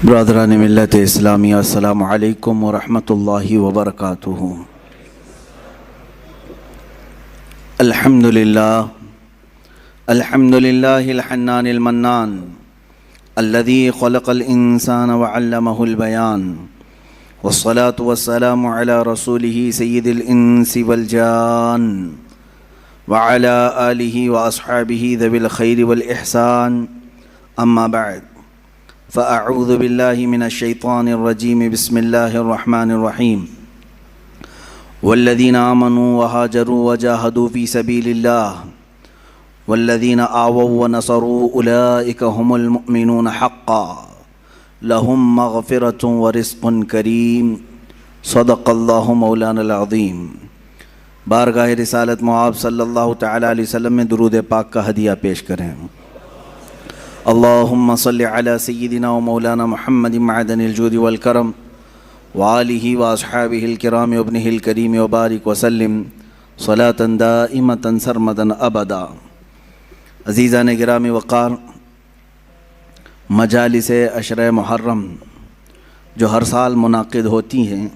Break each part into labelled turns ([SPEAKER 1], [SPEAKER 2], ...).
[SPEAKER 1] برادران ملت اسلامیہ، السلام علیکم ورحمۃ اللہ وبرکاتہ۔ الحمد للہ الحنان المنان الذي خلق الانسان وعلمه البیان، والصلاة والسلام على رسوله سید الانس والجان وعلى آلہ واصحابہ ذوی الخیر والاحسان، اما بعد فأعوذ باللہ من الشیطان الرجیم، بسم اللہ الرحمن الرحیم۔ والذین آمنوا وہاجروا وجاہدوا فی سبیل اللہ والذین آووا ونصروا اولئک هم المؤمنون حقا لهم مغفرۃ ورزق کریم، صدق اللہ مولانا العظیم۔ بارگاہ رسالت مآب صلی اللہ تعالی علیہ وسلم میں درود پاک کا ہدیہ پیش کریں۔ اللہم صلی علی سیدنا و مولانا محمد معدن الجود والکرم وآلہ واصحابہ الکرام وابنہ الکریم وبارک وسلم صلاة دائمة سرمدا ابدا۔ عزیزان گرامی وقار، مجالس عشرہ محرم جو ہر سال منعقد ہوتی ہیں،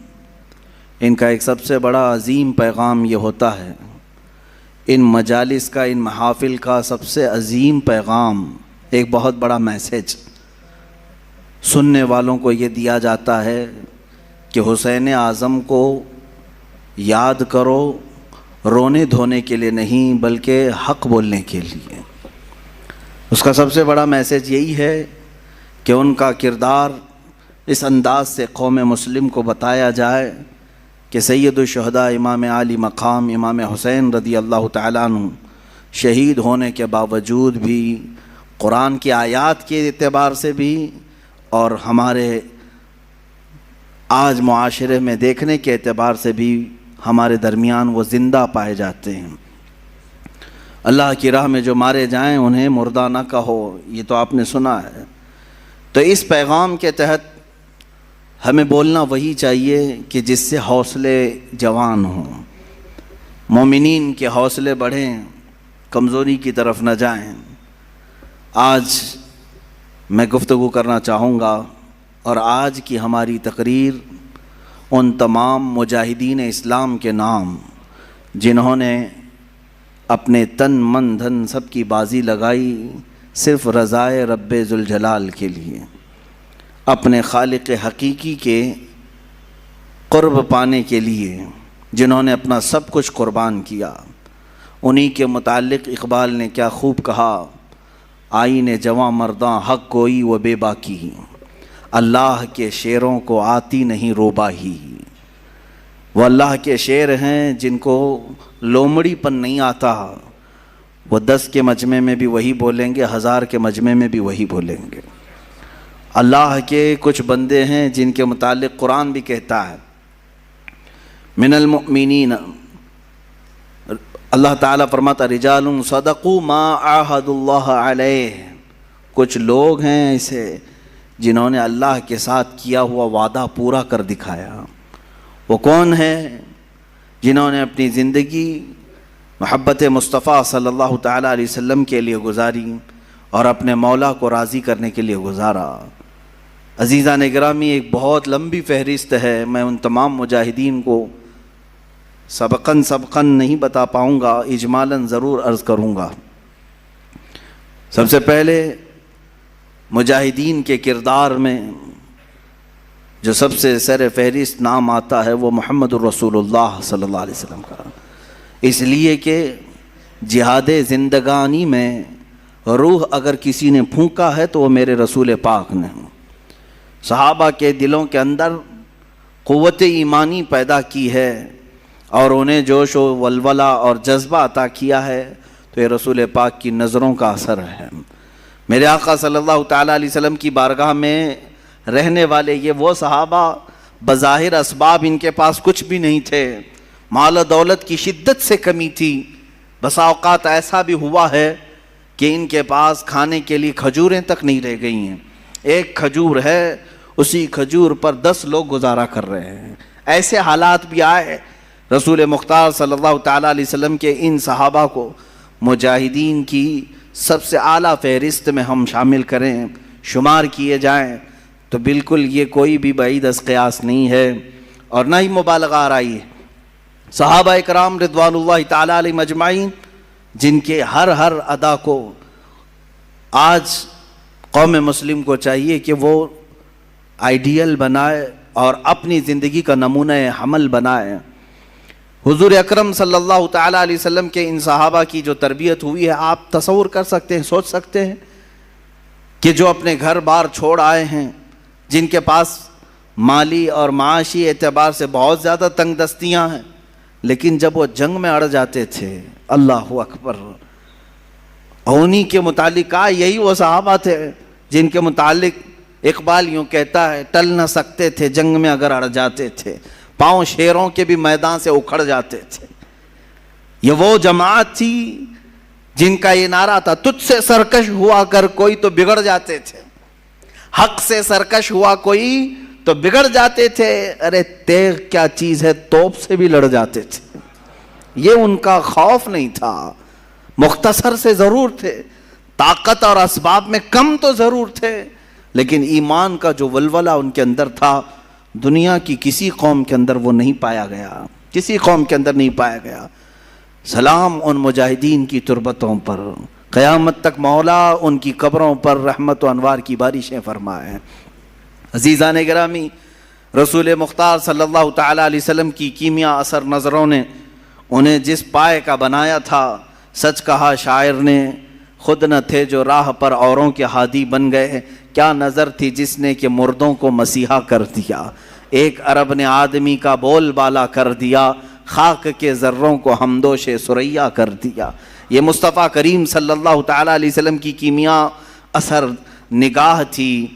[SPEAKER 1] ان کا ایک سب سے بڑا عظیم پیغام یہ ہوتا ہے، ان مجالس کا، ان محافل کا سب سے عظیم پیغام، ایک بہت بڑا میسیج سننے والوں کو یہ دیا جاتا ہے کہ حسین اعظم کو یاد کرو، رونے دھونے کے لیے نہیں بلکہ حق بولنے کے لیے۔ اس کا سب سے بڑا میسیج یہی ہے کہ ان کا کردار اس انداز سے قوم مسلم کو بتایا جائے کہ سید الشہداء امام عالی مقام امام حسین رضی اللہ تعالیٰ عنہ شہید ہونے کے باوجود بھی، قرآن کی آیات کے اعتبار سے بھی اور ہمارے آج معاشرے میں دیکھنے کے اعتبار سے بھی، ہمارے درمیان وہ زندہ پائے جاتے ہیں۔ اللہ کی راہ میں جو مارے جائیں انہیں مردہ نہ کہو، یہ تو آپ نے سنا ہے۔ تو اس پیغام کے تحت ہمیں بولنا وہی چاہیے کہ جس سے حوصلے جوان ہوں، مومنین کے حوصلے بڑھیں، کمزوری کی طرف نہ جائیں۔ آج میں گفتگو کرنا چاہوں گا، اور آج کی ہماری تقریر ان تمام مجاہدین اسلام کے نام جنہوں نے اپنے تن من دھن سب کی بازی لگائی صرف رضائے رب ذوالجلال کے لیے، اپنے خالق حقیقی کے قرب پانے کے لیے، جنہوں نے اپنا سب کچھ قربان کیا۔ انہی کے متعلق اقبال نے کیا خوب کہا، آئین جواں مرداں حق گوئی و بے باکی، اللہ کے شعروں کو آتی نہیں روباہی۔ وہ اللہ کے شعر ہیں جن کو لومڑی پن نہیں آتا، وہ 10 کے مجمع میں بھی وہی بولیں گے، 1000 کے مجمع میں بھی وہی بولیں گے۔ اللہ کے کچھ بندے ہیں جن کے متعلق قرآن بھی کہتا ہے، من المؤمنین، اللہ تعالیٰ فرماتا رجال صدقوا ما عاہدوا اللہ علیہ، کچھ لوگ ہیں ایسے جنہوں نے اللہ کے ساتھ کیا ہوا وعدہ پورا کر دکھایا۔ وہ کون ہے؟ جنہوں نے اپنی زندگی محبت مصطفیٰ صلی اللہ تعالیٰ علیہ وسلم کے لیے گزاری اور اپنے مولا کو راضی کرنے کے لیے گزارا۔ عزیزان گرامی، ایک بہت لمبی فہرست ہے، میں ان تمام مجاہدین کو سبقاً نہیں بتا پاؤں گا، اجمالاً ضرور عرض کروں گا۔ سب سے پہلے مجاہدین کے کردار میں جو سب سے سر فہرست نام آتا ہے وہ محمد الرسول اللہ صلی اللہ علیہ وسلم کا، اس لیے کہ جہاد زندگانی میں روح اگر کسی نے پھونکا ہے تو وہ میرے رسول پاک نے۔ صحابہ کے دلوں کے اندر قوت ایمانی پیدا کی ہے اور انہیں جوش و ولولہ اور جذبہ عطا کیا ہے، تو یہ رسول پاک کی نظروں کا اثر ہے۔ میرے آقا صلی اللہ تعالیٰ علیہ وسلم کی بارگاہ میں رہنے والے یہ وہ صحابہ، بظاہر اسباب ان کے پاس کچھ بھی نہیں تھے، مال و دولت کی شدت سے کمی تھی، بسا اوقات ایسا بھی ہوا ہے کہ ان کے پاس کھانے کے لیے کھجوریں تک نہیں رہ گئی ہیں، ایک کھجور ہے، اسی کھجور پر 10 لوگ گزارا کر رہے ہیں۔ ایسے حالات بھی آئے، رسول مختار صلی اللہ تعالیٰ علیہ وسلم کے ان صحابہ کو مجاہدین کی سب سے اعلیٰ فہرست میں ہم شامل کریں، شمار کیے جائیں، تو بالکل یہ کوئی بھی بعید از قیاس نہیں ہے اور نہ ہی مبالغہ آرائی ہے۔ صحابہ اکرام رضوان اللہ تعالیٰ علیہم اجمعین جن کے ہر ادا کو آج قوم مسلم کو چاہیے کہ وہ آئیڈیل بنائے اور اپنی زندگی کا نمونہ حمل بنائے۔ حضور اکرم صلی اللہ تعالیٰ علیہ وسلم کے ان صحابہ کی جو تربیت ہوئی ہے، آپ تصور کر سکتے ہیں، سوچ سکتے ہیں کہ جو اپنے گھر بار چھوڑ آئے ہیں، جن کے پاس مالی اور معاشی اعتبار سے بہت زیادہ تنگ دستیاں ہیں، لیکن جب وہ جنگ میں اڑ جاتے تھے، اللہ اکبر، انہی کے متعلق کہا، یہی وہ صحابہ تھے جن کے متعلق اقبال یوں کہتا ہے، ٹل نہ سکتے تھے جنگ میں اگر اڑ جاتے تھے، پاؤں شیروں کے بھی میدان سے اکھڑ جاتے تھے۔ یہ وہ جماعت تھی جن کا یہ نعرہ تھا، تجھ سے سرکش ہوا کر کوئی تو بگڑ جاتے تھے، حق سے سرکش ہوا کوئی تو بگڑ جاتے تھے، ارے تیغ کیا چیز ہے، توپ سے بھی لڑ جاتے تھے۔ یہ ان کا خوف نہیں تھا، مختصر سے ضرور تھے، طاقت اور اسباب میں کم تو ضرور تھے، لیکن ایمان کا جو ولولہ ان کے اندر تھا، دنیا کی کسی قوم کے اندر وہ نہیں پایا گیا، کسی قوم کے اندر نہیں پایا گیا۔ سلام ان مجاہدین کی تربتوں پر، قیامت تک مولا ان کی قبروں پر رحمت و انوار کی بارشیں فرمائے۔ عزیزان گرامی، رسول مختار صلی اللہ تعالیٰ علیہ وسلم کی کیمیا اثر نظروں نے انہیں جس پائے کا بنایا تھا، سچ کہا شاعر نے، خود نہ تھے جو راہ پر اوروں کے ہادی بن گئے، کیا نظر تھی جس نے کہ مردوں کو مسیحا کر دیا، ایک عرب نے آدمی کا بول بالا کر دیا، خاک کے ذروں کو ہمدوش سریا کر دیا۔ یہ مصطفیٰ کریم صلی اللہ تعالیٰ علیہ وسلم کی کیمیا اثر نگاہ تھی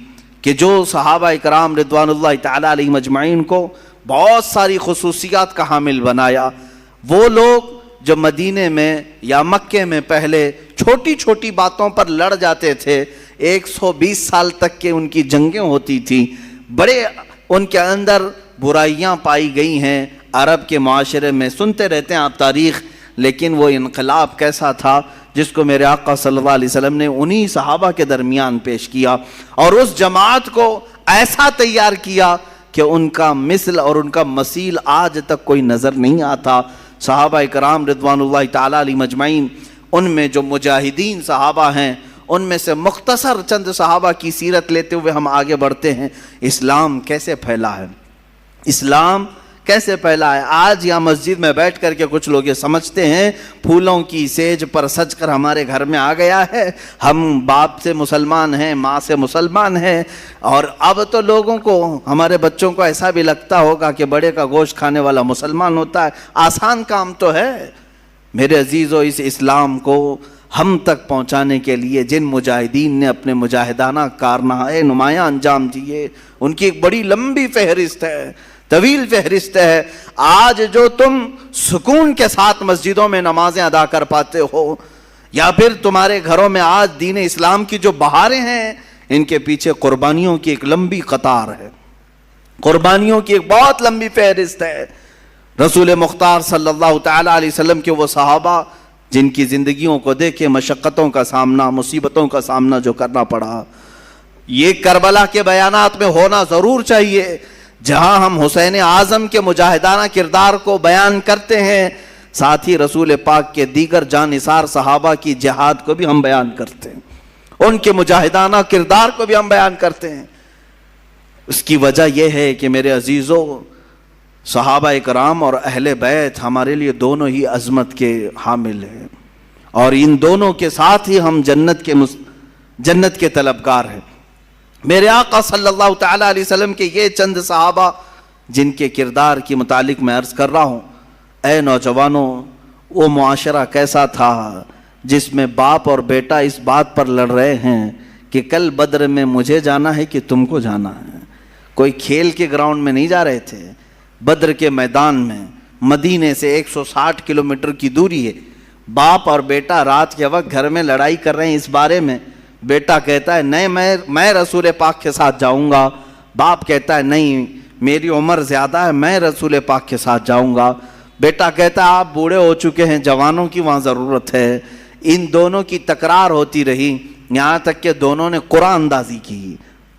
[SPEAKER 1] کہ جو صحابہ اکرام رضوان اللہ تعالیٰ علیہ مجمعین کو بہت ساری خصوصیات کا حامل بنایا۔ وہ لوگ جو مدینے میں یا مکے میں پہلے چھوٹی چھوٹی باتوں پر لڑ جاتے تھے، 120 سال تک کے ان کی جنگیں ہوتی تھیں، بڑے ان کے اندر برائیاں پائی گئی ہیں، عرب کے معاشرے میں سنتے رہتے ہیں آپ تاریخ، لیکن وہ انقلاب کیسا تھا جس کو میرے آقا صلی اللہ علیہ وسلم نے انہی صحابہ کے درمیان پیش کیا، اور اس جماعت کو ایسا تیار کیا کہ ان کا مثل اور ان کا مثیل آج تک کوئی نظر نہیں آتا۔ صحابہ اکرام رضوان اللہ تعالیٰ علیہ مجمعین، ان میں جو مجاہدین صحابہ ہیں، ان میں سے مختصر چند صحابہ کی سیرت لیتے ہوئے ہم آگے بڑھتے ہیں۔ اسلام کیسے پھیلا ہے، اسلام کیسے پھیلا ہے؟ آج یہاں مسجد میں بیٹھ کر کے کچھ لوگ یہ سمجھتے ہیں پھولوں کی سیج پر سج کر ہمارے گھر میں آ گیا ہے، ہم باپ سے مسلمان ہیں، ماں سے مسلمان ہیں، اور اب تو لوگوں کو، ہمارے بچوں کو ایسا بھی لگتا ہوگا کہ بڑے کا گوشت کھانے والا مسلمان ہوتا ہے۔ آسان کام تو ہے میرے عزیزو، اس اسلام کو ہم تک پہنچانے کے لیے جن مجاہدین نے اپنے مجاہدانہ کارنامے نمایاں انجام دیے، ان کی ایک بڑی لمبی فہرست ہے، طویل فہرست ہے۔ آج جو تم سکون کے ساتھ مسجدوں میں نمازیں ادا کر پاتے ہو، یا پھر تمہارے گھروں میں آج دین اسلام کی جو بہاریں ہیں، ان کے پیچھے قربانیوں کی ایک لمبی قطار ہے، قربانیوں کی ایک بہت لمبی فہرست ہے۔ رسول مختار صلی اللہ تعالیٰ علیہ وسلم کے وہ صحابہ جن کی زندگیوں کو دیکھے مشقتوں کا سامنا، مصیبتوں کا سامنا جو کرنا پڑا، یہ کربلا کے بیانات میں ہونا ضرور چاہیے، جہاں ہم حسین اعظم کے مجاہدانہ کردار کو بیان کرتے ہیں، ساتھ ہی رسول پاک کے دیگر جانثار صحابہ کی جہاد کو بھی ہم بیان کرتے ہیں، ان کے مجاہدانہ کردار کو بھی ہم بیان کرتے ہیں۔ اس کی وجہ یہ ہے کہ میرے عزیزو، صحابہ اکرام اور اہل بیت ہمارے لیے دونوں ہی عظمت کے حامل ہیں، اور ان دونوں کے ساتھ ہی ہم جنت کے طلبگار ہیں۔ میرے آقا صلی اللہ تعالیٰ علیہ وسلم کے یہ چند صحابہ جن کے کردار کے متعلق میں عرض کر رہا ہوں، اے نوجوانوں، وہ معاشرہ کیسا تھا جس میں باپ اور بیٹا اس بات پر لڑ رہے ہیں کہ کل بدر میں مجھے جانا ہے کہ تم کو جانا ہے۔ کوئی کھیل کے گراؤنڈ میں نہیں جا رہے تھے، بدر کے میدان میں، مدینے سے 160 کلومیٹر کی دوری ہے، باپ اور بیٹا رات کے وقت گھر میں لڑائی کر رہے ہیں اس بارے میں۔ بیٹا کہتا ہے نہیں میں رسول پاک کے ساتھ جاؤں گا، باپ کہتا ہے نہیں میری عمر زیادہ ہے، میں رسول پاک کے ساتھ جاؤں گا۔ بیٹا کہتا ہے آپ بوڑھے ہو چکے ہیں، جوانوں کی وہاں ضرورت ہے۔ ان دونوں کی تکرار ہوتی رہی، یہاں تک کہ دونوں نے قرآن اندازی کی،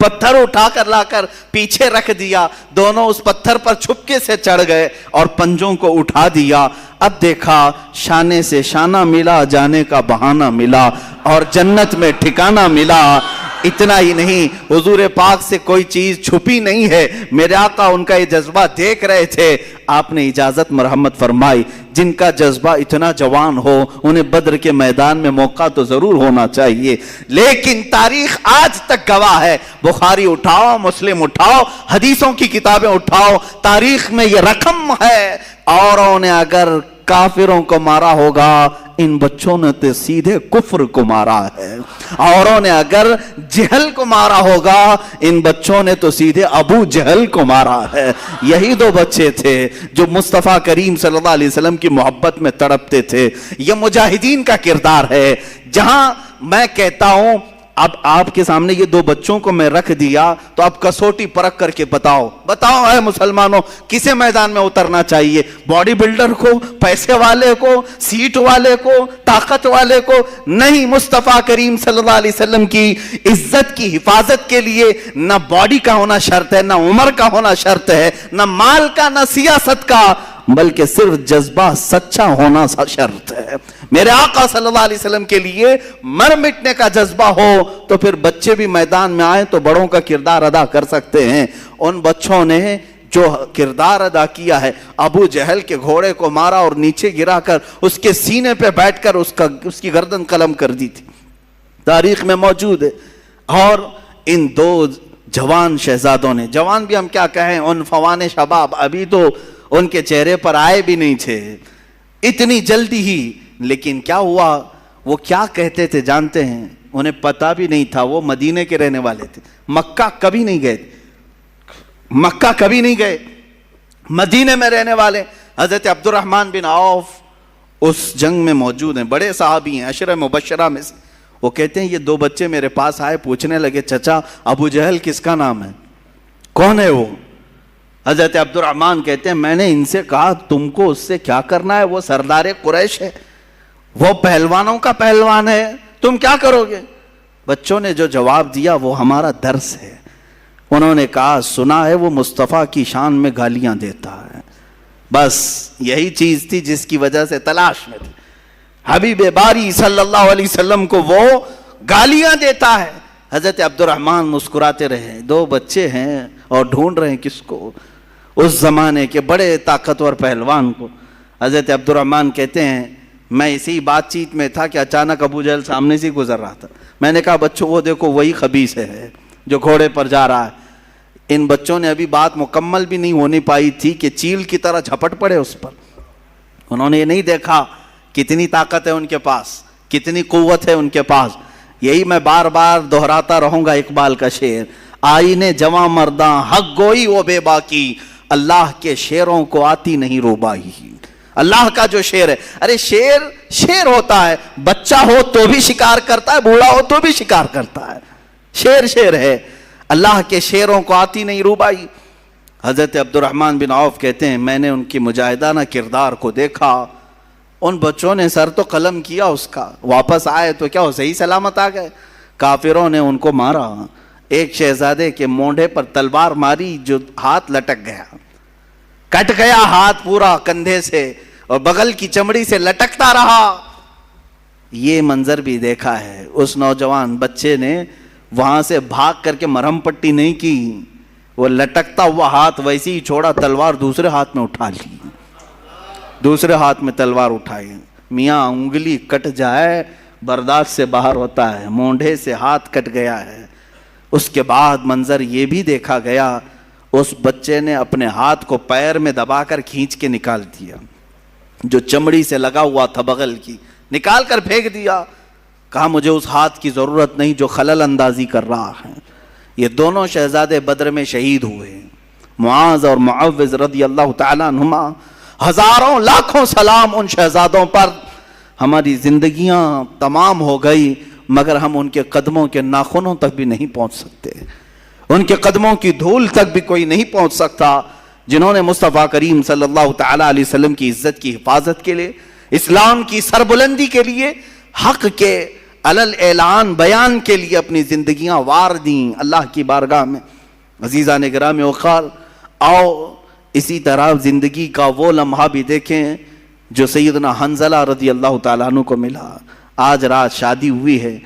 [SPEAKER 1] پتھر اٹھا کر لا کر پیچھے رکھ دیا، دونوں اس پتھر پر چھپکے سے چڑھ گئے اور پنجوں کو اٹھا دیا۔ اب دیکھا شانے سے شانہ ملا، جانے کا بہانہ ملا اور جنت میں ٹھکانہ ملا۔ اتنا ہی نہیں، حضور پاک سے کوئی چیز چھپی نہیں ہے، میرے آقا ان کا یہ جذبہ دیکھ رہے تھے۔ آپ نے اجازت مرحمت فرمائی، جن کا جذبہ اتنا جوان ہو انہیں بدر کے میدان میں موقع تو ضرور ہونا چاہیے، لیکن تاریخ آج تک گواہ ہے۔ بخاری اٹھاؤ، مسلم اٹھاؤ، حدیثوں کی کتابیں اٹھاؤ، تاریخ میں یہ رقم ہے۔ اوروں نے اگر کافروں کو مارا ہوگا، ان بچوں نے تو سیدھے کفر کو مارا ہے۔ اوروں نے اگر جہل کو مارا ہوگا، ان بچوں نے تو سیدھے ابو جہل کو مارا ہے۔ یہی دو بچے تھے جو مصطفیٰ کریم صلی اللہ علیہ وسلم کی محبت میں تڑپتے تھے۔ یہ مجاہدین کا کردار ہے۔ جہاں میں کہتا ہوں اب آپ کے سامنے یہ دو بچوں کو میں رکھ دیا تو آپ کسوٹی پرکھ کر کے بتاؤ اے مسلمانوں، کسے میدان میں اترنا چاہیے؟ باڈی بلڈر کو، پیسے والے کو، سیٹ والے کو، طاقت والے کو؟ نہیں، مصطفیٰ کریم صلی اللہ علیہ وسلم کی عزت کی حفاظت کے لیے نہ باڈی کا ہونا شرط ہے، نہ عمر کا ہونا شرط ہے، نہ مال کا، نہ سیاست کا، بلکہ صرف جذبہ سچا ہونا شرط ہے۔ میرے آقا صلی اللہ علیہ وسلم کے لیے مر مٹنے کا جذبہ ہو تو پھر بچے بھی میدان میں آئیں تو بڑوں کا کردار ادا کر سکتے ہیں۔ ان بچوں نے جو کردار ادا کیا ہے، ابو جہل کے گھوڑے کو مارا اور نیچے گرا کر اس کے سینے پہ بیٹھ کر اس کی گردن قلم کر دی تھی، تاریخ میں موجود ہے۔ اور ان دو جوان شہزادوں نے، جوان بھی ہم کیا کہیں، ان فوان شباب، ابھی تو ان کے چہرے پر آئے بھی نہیں تھے اتنی جلدی ہی، لیکن کیا ہوا، وہ کیا کہتے تھے جانتے ہیں؟ انہیں پتا بھی نہیں تھا وہ مدینے کے رہنے والے تھے، مکہ کبھی نہیں گئے، مکہ کبھی نہیں گئے، مدینے میں رہنے والے۔ حضرت عبد الرحمن بن عوف اس جنگ میں موجود ہیں، بڑے صحابی ہیں، عشرہ مبشرہ میں سے۔ وہ کہتے ہیں یہ دو بچے میرے پاس آئے، پوچھنے لگے چچا ابو جہل کس کا نام ہے، کون ہے وہ؟ حضرت عبد الرحمن کہتے ہیں میں نے ان سے کہا تم کو اس سے کیا کرنا ہے، وہ سردار قریش ہے، وہ پہلوانوں کا پہلوان ہے، تم کیا کرو گے؟ بچوں نے جو جواب دیا وہ ہمارا درس ہے۔ انہوں نے کہا سنا ہے وہ مصطفیٰ کی شان میں گالیاں دیتا ہے، بس یہی چیز تھی جس کی وجہ سے تلاش میں تھے۔ حبیب باری صلی اللہ علیہ وسلم کو وہ گالیاں دیتا ہے۔ حضرت عبد الرحمن مسکراتے رہے، دو بچے ہیں اور ڈھونڈ رہے ہیں کس کو، اس زمانے کے بڑے طاقتور پہلوان کو۔ حضرت عبد الرحمن کہتے ہیں میں اسی بات چیت میں تھا کہ اچانک ابو جہل سامنے سے گزر رہا تھا، میں نے کہا بچوں وہ دیکھو وہی خبیث ہے جو گھوڑے پر جا رہا ہے۔ ان بچوں نے ابھی بات مکمل بھی نہیں ہونی پائی تھی کہ چیل کی طرح جھپٹ پڑے اس پر۔ انہوں نے یہ نہیں دیکھا کتنی طاقت ہے ان کے پاس، کتنی قوت ہے ان کے پاس۔ یہی میں بار بار دہراتا رہوں گا اقبال کا شعر، آئینے جواں مرداں حق گوئی وہ بے باکی، اللہ کے شعروں کو آتی نہیں روبائی۔ اللہ کا جو شعر ہے، ارے شعر ہوتا ہے، بچہ ہو تو بھی شکار کرتا ہے، بوڑھا ہو تو بھی شکار کرتا ہے، شعر ہے، اللہ کے شعروں کو آتی نہیں روبائی۔ حضرت عبد الرحمن بن عوف کہتے ہیں میں نے ان کی مجاہدانہ کردار کو دیکھا، ان بچوں نے سر تو قلم کیا اس کا، واپس آئے تو کیا وہ صحیح سلامت آ گئے؟ کافروں نے ان کو مارا، ایک شہزادے کے مونڈے پر تلوار ماری جو ہاتھ لٹک گیا، کٹ گیا ہاتھ پورا کندھے سے اور بغل کی چمڑی سے لٹکتا رہا۔ یہ منظر بھی دیکھا ہے، اس نوجوان بچے نے وہاں سے بھاگ کر کے مرہم پٹی نہیں کی، وہ لٹکتا ہوا ہاتھ ویسے ہی چھوڑا، تلوار دوسرے ہاتھ میں اٹھا لی، دوسرے ہاتھ میں تلوار اٹھائی۔ میاں انگلی کٹ جائے برداشت سے باہر ہوتا ہے، مونڈے سے ہاتھ کٹ گیا ہے۔ اس کے بعد منظر یہ بھی دیکھا گیا، اس بچے نے اپنے ہاتھ کو پیر میں دبا کر کھینچ کے نکال دیا، جو چمڑی سے لگا ہوا تھا بغل کی، نکال کر پھینک دیا۔ کہا مجھے اس ہاتھ کی ضرورت نہیں جو خلل اندازی کر رہا ہے۔ یہ دونوں شہزادے بدر میں شہید ہوئے، معاذ اور معوذ رضی اللہ تعالیٰ عنہما۔ ہزاروں لاکھوں سلام ان شہزادوں پر۔ ہماری زندگیاں تمام ہو گئی مگر ہم ان کے قدموں کے ناخنوں تک بھی نہیں پہنچ سکتے، ان کے قدموں کی دھول تک بھی کوئی نہیں پہنچ سکتا جنہوں نے مصطفیٰ کریم صلی اللہ تعالیٰ علیہ وسلم کی عزت کی حفاظت کے لیے، اسلام کی سربلندی کے لیے، حق کے علل اعلان بیان کے لیے اپنی زندگیاں وار دیں اللہ کی بارگاہ میں۔ عزیزان گرامی اوقار، آؤ اسی طرح زندگی کا وہ لمحہ بھی دیکھیں جو سیدنا حنظلہ رضی اللہ تعالیٰ عنہ کو ملا۔ آج رات شادی ہوئی ہے،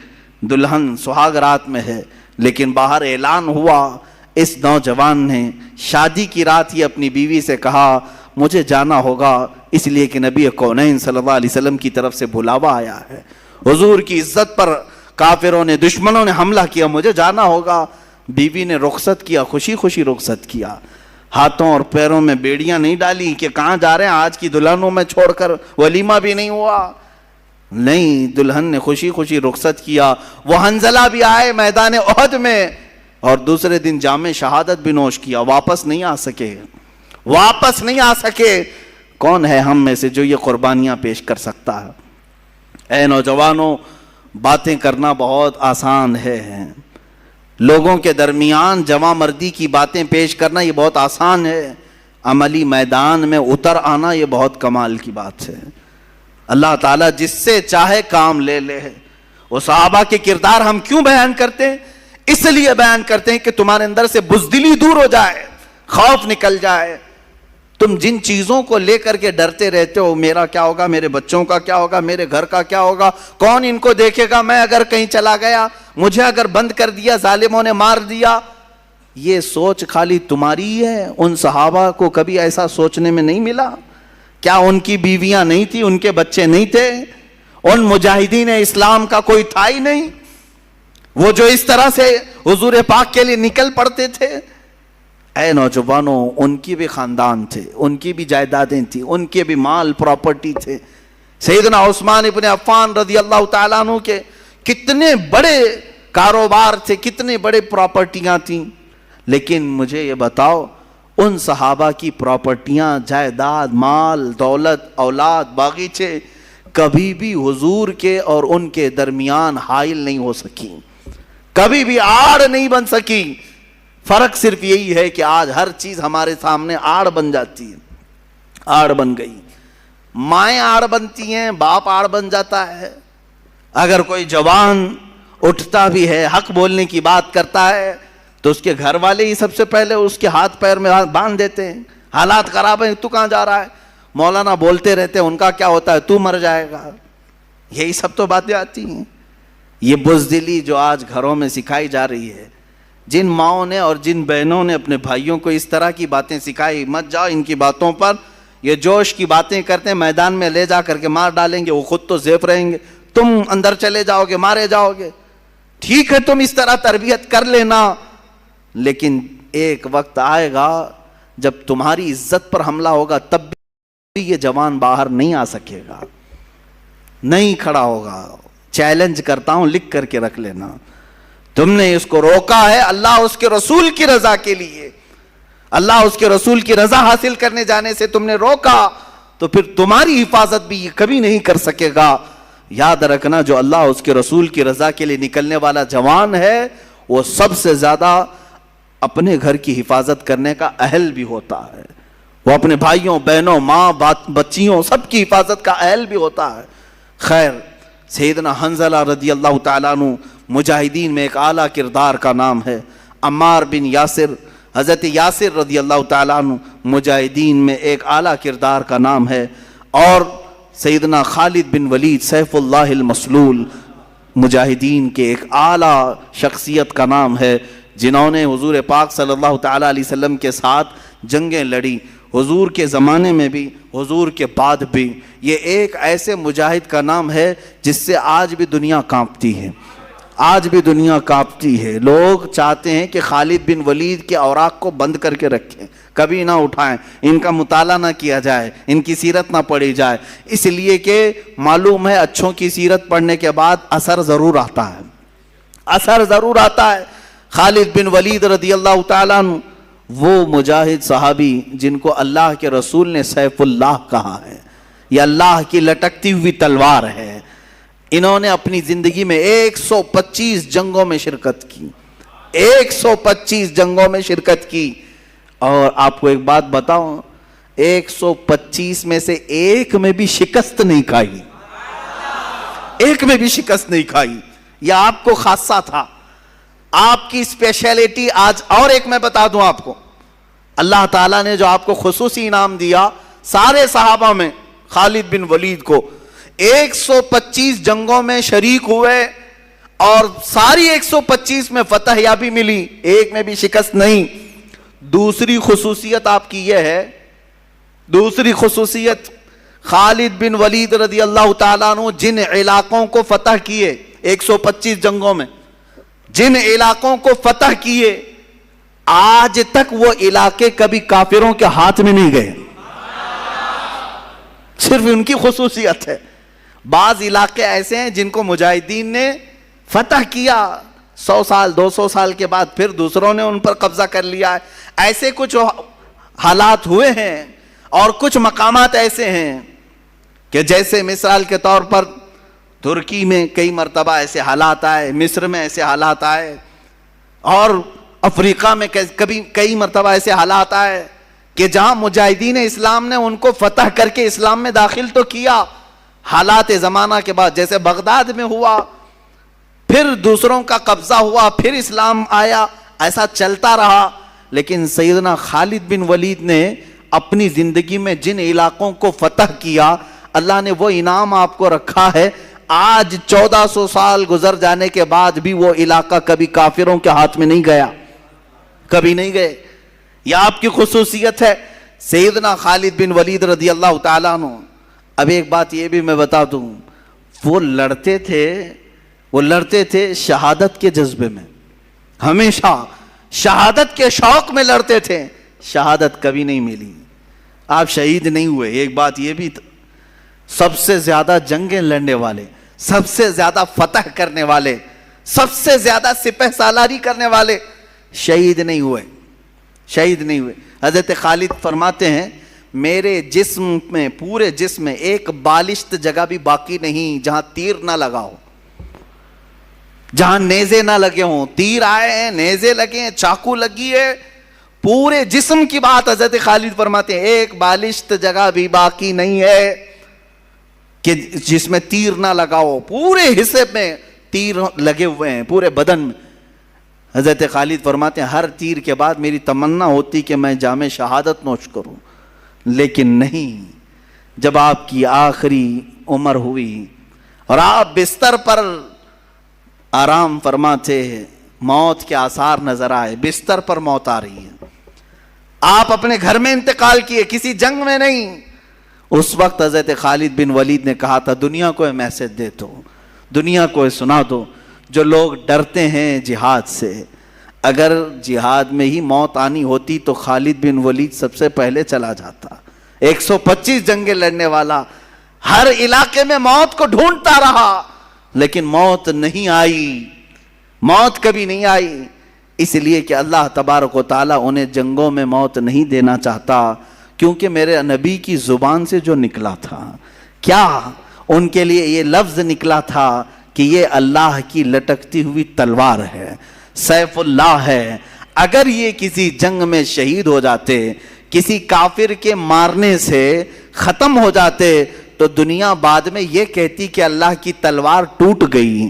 [SPEAKER 1] دلہن سہاگ رات میں ہے، لیکن باہر اعلان ہوا، اس نوجوان نے شادی کی رات ہی اپنی بیوی سے کہا مجھے جانا ہوگا، اس لیے کہ نبی کونین صلی اللہ علیہ وسلم کی طرف سے بلاوا آیا ہے، حضور کی عزت پر کافروں نے، دشمنوں نے حملہ کیا، مجھے جانا ہوگا۔ بیوی نے رخصت کیا، خوشی خوشی رخصت کیا، ہاتھوں اور پیروں میں بیڑیاں نہیں ڈالی کہ کہاں جا رہے ہیں آج کی دلہنوں میں چھوڑ کر، ولیمہ بھی نہیں ہوا، نہیں، دلہن نے خوشی خوشی رخصت کیا۔ وہ حنظلہ بھی آئے میدان احد میں اور دوسرے دن جام شہادت بھی نوش کیا، واپس نہیں آ سکے، واپس نہیں آ سکے۔ کون ہے ہم میں سے جو یہ قربانیاں پیش کر سکتا ہے؟ اے نوجوانوں، باتیں کرنا بہت آسان ہے، لوگوں کے درمیان جواں مردی کی باتیں پیش کرنا یہ بہت آسان ہے، عملی میدان میں اتر آنا یہ بہت کمال کی بات ہے۔ اللہ تعالیٰ جس سے چاہے کام لے لے۔ وہ صحابہ کے کردار ہم کیوں بیان کرتے ہیں؟ اس لیے بیان کرتے ہیں کہ تمہارے اندر سے بزدلی دور ہو جائے، خوف نکل جائے۔ تم جن چیزوں کو لے کر کے ڈرتے رہتے ہو، میرا کیا ہوگا، میرے بچوں کا کیا ہوگا، میرے گھر کا کیا ہوگا، کون ان کو دیکھے گا، میں اگر کہیں چلا گیا، مجھے اگر بند کر دیا، ظالموں نے مار دیا، یہ سوچ خالی تمہاری ہے۔ ان صحابہ کو کبھی ایسا سوچنے میں نہیں ملا؟ کیا ان کی بیویاں نہیں تھی، ان کے بچے نہیں تھے؟ ان مجاہدین اسلام کا کوئی تھا ہی نہیں، وہ جو اس طرح سے حضور پاک کے لیے نکل پڑتے تھے۔ اے نوجوانوں، ان کی بھی خاندان تھے، ان کی بھی جائیدادیں تھیں، ان کے بھی مال پراپرٹی تھے۔ سیدنا عثمان ابن عفان رضی اللہ تعالیٰ عنہ کے کتنے بڑے کاروبار تھے، کتنے بڑے پراپرٹیاں تھیں، لیکن مجھے یہ بتاؤ ان صحابہ کی پراپرٹیاں، جائیداد، مال، دولت، اولاد، باغیچے کبھی بھی حضور کے اور ان کے درمیان حائل نہیں ہو سکی، کبھی بھی آڑ نہیں بن سکی۔ فرق صرف یہی ہے کہ آج ہر چیز ہمارے سامنے آڑ بن جاتی ہے، آڑ بن گئی، مائیں آڑ بنتی ہیں، باپ آڑ بن جاتا ہے۔ اگر کوئی جوان اٹھتا بھی ہے، حق بولنے کی بات کرتا ہے، تو اس کے گھر والے ہی سب سے پہلے اس کے ہاتھ پیر میں باندھ دیتے ہیں، حالات خراب ہیں، تو کہاں جا رہا ہے، مولانا بولتے رہتے ہیں، ان کا کیا ہوتا ہے، تو مر جائے گا، یہی سب تو باتیں آتی ہیں۔ یہ بزدلی جو آج گھروں میں سکھائی جا رہی ہے، جن ماؤں نے اور جن بہنوں نے اپنے بھائیوں کو اس طرح کی باتیں سکھائی، مت جاؤ ان کی باتوں پر، یہ جوش کی باتیں کرتے ہیں، میدان میں لے جا کر کے مار ڈالیں گے، وہ خود تو زیف رہیں گے، تم اندر چلے جاؤ گے، مارے جاؤ گے۔ ٹھیک ہے تم اس طرح تربیت کر لینا، لیکن ایک وقت آئے گا جب تمہاری عزت پر حملہ ہوگا، تب بھی یہ جوان باہر نہیں آ سکے گا، نہیں کھڑا ہوگا۔ چیلنج کرتا ہوں، لکھ کر کے رکھ لینا، تم نے اس کو روکا ہے اللہ اس کے رسول کی رضا کے لیے، اللہ اس کے رسول کی رضا حاصل کرنے جانے سے تم نے روکا، تو پھر تمہاری حفاظت بھی یہ کبھی نہیں کر سکے گا۔ یاد رکھنا، جو اللہ اس کے رسول کی رضا کے لیے نکلنے والا جوان ہے، وہ سب سے زیادہ اپنے گھر کی حفاظت کرنے کا اہل بھی ہوتا ہے، وہ اپنے بھائیوں، بہنوں، ماں، بچیوں سب کی حفاظت کا اہل بھی ہوتا ہے۔ خیر، سیدنا حنظلہ رضی اللہ تعالیٰ عنہ مجاہدین میں ایک اعلیٰ کردار کا نام ہے۔ عمار بن یاسر، حضرت یاسر رضی اللہ تعالیٰ عنہ مجاہدین میں ایک اعلیٰ کردار کا نام ہے، اور سیدنا خالد بن ولید سیف اللہ المسلول مجاہدین کے ایک اعلیٰ شخصیت کا نام ہے، جنہوں نے حضور پاک صلی اللہ تعالیٰ علیہ وسلم کے ساتھ جنگیں لڑی، حضور کے زمانے میں بھی، حضور کے بعد بھی۔ یہ ایک ایسے مجاہد کا نام ہے جس سے آج بھی دنیا کانپتی ہے، آج بھی دنیا کانپتی ہے۔ لوگ چاہتے ہیں کہ خالد بن ولید کے اوراق کو بند کر کے رکھیں، کبھی نہ اٹھائیں، ان کا مطالعہ نہ کیا جائے، ان کی سیرت نہ پڑھی جائے، اس لیے کہ معلوم ہے اچھوں کی سیرت پڑھنے کے بعد اثر ضرور آتا ہے، اثر ضرور آتا ہے۔ خالد بن ولید رضی اللہ تعالیٰ عنہ وہ مجاہد صحابی جن کو اللہ کے رسول نے سیف اللہ کہا ہے، یہ اللہ کی لٹکتی ہوئی تلوار ہے۔ انہوں نے اپنی زندگی میں 125 جنگوں میں شرکت کی، 125 جنگوں میں شرکت کی، اور آپ کو ایک بات بتاؤں، 125 میں سے ایک میں بھی شکست نہیں کھائی، ایک میں بھی شکست نہیں کھائی۔ یہ آپ کو خاصہ تھا، آپ کی اسپیشلٹی آج۔ اور ایک میں بتا دوں آپ کو، اللہ تعالیٰ نے جو آپ کو خصوصی انعام دیا سارے صحابہ میں، خالد بن ولید کو 125 جنگوں میں شریک ہوئے اور ساری 125 میں فتح یابی ملی، ایک میں بھی شکست نہیں۔ دوسری خصوصیت آپ کی یہ ہے، دوسری خصوصیت خالد بن ولید رضی اللہ تعالیٰ عنہ جن علاقوں کو فتح کیے 125 جنگوں میں، جن علاقوں کو فتح کیے، آج تک وہ علاقے کبھی کافروں کے ہاتھ میں نہیں گئے، صرف ان کی خصوصیت ہے۔ بعض علاقے ایسے ہیں جن کو مجاہدین نے فتح کیا، 100 سال 200 سال کے بعد پھر دوسروں نے ان پر قبضہ کر لیا ہے، ایسے کچھ حالات ہوئے ہیں۔ اور کچھ مقامات ایسے ہیں کہ جیسے مثال کے طور پر ترکی میں کئی مرتبہ ایسے حالات آئے، مصر میں ایسے حالات آئے، اور افریقہ میں کئی مرتبہ ایسے حالات آئے کہ جہاں مجاہدین اسلام نے ان کو فتح کر کے اسلام میں داخل تو کیا، حالات زمانہ کے بعد جیسے بغداد میں ہوا، پھر دوسروں کا قبضہ ہوا، پھر اسلام آیا، ایسا چلتا رہا۔ لیکن سیدنا خالد بن ولید نے اپنی زندگی میں جن علاقوں کو فتح کیا، اللہ نے وہ انعام آپ کو رکھا ہے۔ آج 1400 سال گزر جانے کے بعد بھی وہ علاقہ کبھی کافروں کے ہاتھ میں نہیں گیا، کبھی نہیں گئے، یہ آپ کی خصوصیت ہے سیدنا خالد بن ولید رضی اللہ تعالیٰ عنہ۔ اب ایک بات یہ بھی میں بتا دوں، وہ لڑتے تھے شہادت کے جذبے میں، ہمیشہ شہادت کے شوق میں لڑتے تھے، شہادت کبھی نہیں ملی، آپ شہید نہیں ہوئے۔ ایک بات یہ بھی، سب سے زیادہ جنگیں لڑنے والے، سب سے زیادہ فتح کرنے والے، سب سے زیادہ سپہ سالاری کرنے والے شہید نہیں ہوئے، شہید نہیں ہوئے۔ حضرت خالد فرماتے ہیں میرے جسم میں، پورے جسم میں ایک بالشت جگہ بھی باقی نہیں جہاں تیر نہ لگا ہو، جہاں نیزے نہ لگے ہوں۔ تیر آئے ہیں، نیزے لگے ہیں، چاقو لگی ہے، پورے جسم کی بات حضرت خالد فرماتے ہیں ایک بالشت جگہ بھی باقی نہیں ہے کہ جس میں تیر نہ لگا ہو، پورے حصے میں تیر لگے ہوئے ہیں، پورے بدن میں۔ حضرت خالد فرماتے ہیں ہر تیر کے بعد میری تمنا ہوتی کہ میں جام شہادت نوش کروں، لیکن نہیں، جب آپ کی آخری عمر ہوئی اور آپ بستر پر آرام فرماتے، موت کے آثار نظر آئے، بستر پر موت آ رہی ہے، آپ اپنے گھر میں انتقال کیے، کسی جنگ میں نہیں۔ اس وقت حضرت خالد بن ولید نے کہا تھا دنیا کو میسج دے دو، دنیا کو سنا دو، جو لوگ ڈرتے ہیں جہاد سے، اگر جہاد میں ہی موت آنی ہوتی تو خالد بن ولید سب سے پہلے چلا جاتا۔ 125 جنگیں لڑنے والا، ہر علاقے میں موت کو ڈھونڈتا رہا، لیکن موت نہیں آئی، موت کبھی نہیں آئی، اس لیے کہ اللہ تبارک و تعالیٰ انہیں جنگوں میں موت نہیں دینا چاہتا، کیونکہ میرے نبی کی زبان سے جو نکلا تھا، کیا ان کے لیے یہ لفظ نکلا تھا کہ یہ اللہ کی لٹکتی ہوئی تلوار ہے، سیف اللہ ہے، اگر یہ کسی جنگ میں شہید ہو جاتے، کسی کافر کے مارنے سے ختم ہو جاتے، تو دنیا بعد میں یہ کہتی کہ اللہ کی تلوار ٹوٹ گئی،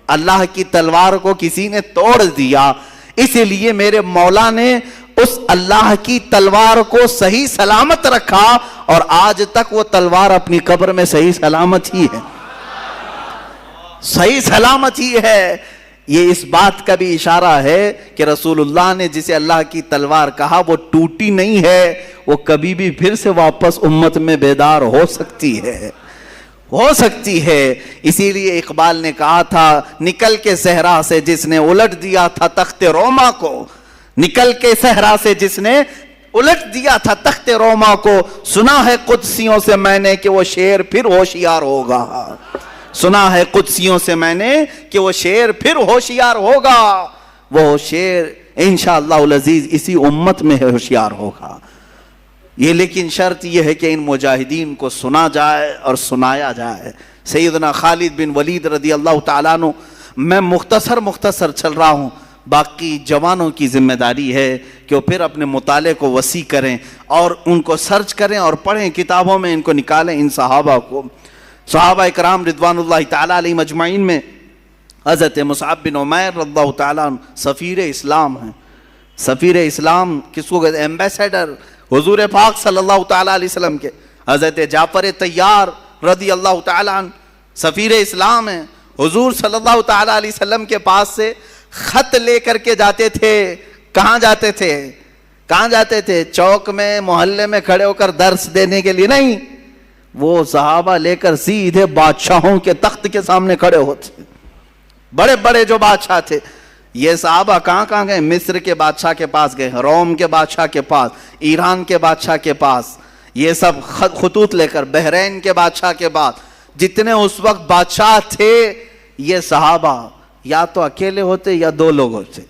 [SPEAKER 1] اللہ کی تلوار کو کسی نے توڑ دیا۔ اس لیے میرے مولا نے اس اللہ کی تلوار کو صحیح سلامت رکھا، اور آج تک وہ تلوار اپنی قبر میں صحیح سلامت ہی ہے، صحیح سلامت ہی ہے۔ یہ اس بات کا بھی اشارہ ہے کہ رسول اللہ نے جسے اللہ کی تلوار کہا وہ ٹوٹی نہیں ہے، وہ کبھی بھی پھر سے واپس امت میں بیدار ہو سکتی ہے، ہو سکتی ہے۔ اسی لیے اقبال نے کہا تھا نکل کے صحرا سے جس نے الٹ دیا تھا تخت روما کو، نکل کے صحرا سے جس نے الٹ دیا تھا تخت روما کو، سنا ہے قدسیوں سے میں نے کہ وہ شیر پھر ہوشیار ہوگا، سنا ہے قدسیوں سے میں نے کہ وہ شیر پھر ہوشیار ہوگا، وہ شیر انشاءاللہ العزیز اسی امت میں ہوشیار ہوگا۔ یہ لیکن شرط یہ ہے کہ ان مجاہدین کو سنا جائے اور سنایا جائے۔ سیدنا خالد بن ولید رضی اللہ تعالیٰ عنہ، میں مختصر چل رہا ہوں، باقی جوانوں کی ذمہ داری ہے کہ وہ پھر اپنے مطالعے کو وسیع کریں اور ان کو سرچ کریں اور پڑھیں، کتابوں میں ان کو نکالیں۔ ان صحابہ کو، صحابہ اکرام رضوان اللہ تعالیٰ علیہم اجمعین میں حضرت مصعب بن عمیر رضی اللہ تعالیٰ عنہ سفیر اسلام ہیں. سفیر اسلام کس کو کہتے ہیں؟ ایمبیسیڈر حضور پاک صلی اللہ تعالیٰ علیہ وسلم کے. حضرت جعفر طیار رضی اللہ تعالیٰ عنہ سفیر اسلام ہیں. حضور صلی اللہ تعالیٰ علیہ وسلم کے پاس سے خط لے کر کے جاتے تھے. کہاں جاتے تھے؟ کہاں جاتے تھے؟ چوک میں محلے میں کھڑے ہو کر درس دینے کے لیے نہیں. وہ صحابہ لے کر سیدھے بادشاہوں کے تخت کے سامنے کھڑے ہوتے. بڑے بڑے جو بادشاہ تھے یہ صحابہ کہاں کہاں گئے؟ مصر کے بادشاہ کے پاس گئے, روم کے بادشاہ کے پاس, ایران کے بادشاہ کے پاس, یہ سب خطوط لے کر بحرین کے بادشاہ کے پاس. جتنے اس وقت بادشاہ تھے یہ صحابہ یا تو اکیلے ہوتے یا دو لوگ ہوتے.